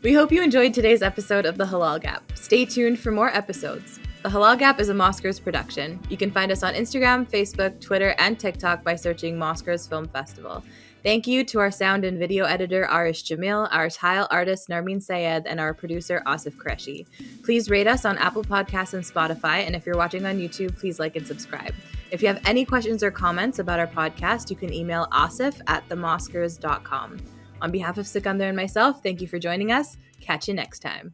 We hope you enjoyed today's episode of The Halal Gap. Stay tuned for more episodes. The Halal Gap is a Mosquers production. You can find us on Instagram, Facebook, Twitter, and TikTok by searching Mosquers Film Festival. Thank you to our sound and video editor, Arish Jamil, our tile artist, Narmeen Sayed, and our producer, Asif Qureshi. Please rate us on Apple Podcasts and Spotify, and if you're watching on YouTube, please like and subscribe. If you have any questions or comments about our podcast, you can email asif@themosquers.com. On behalf of Sikandar and myself, thank you for joining us. Catch you next time.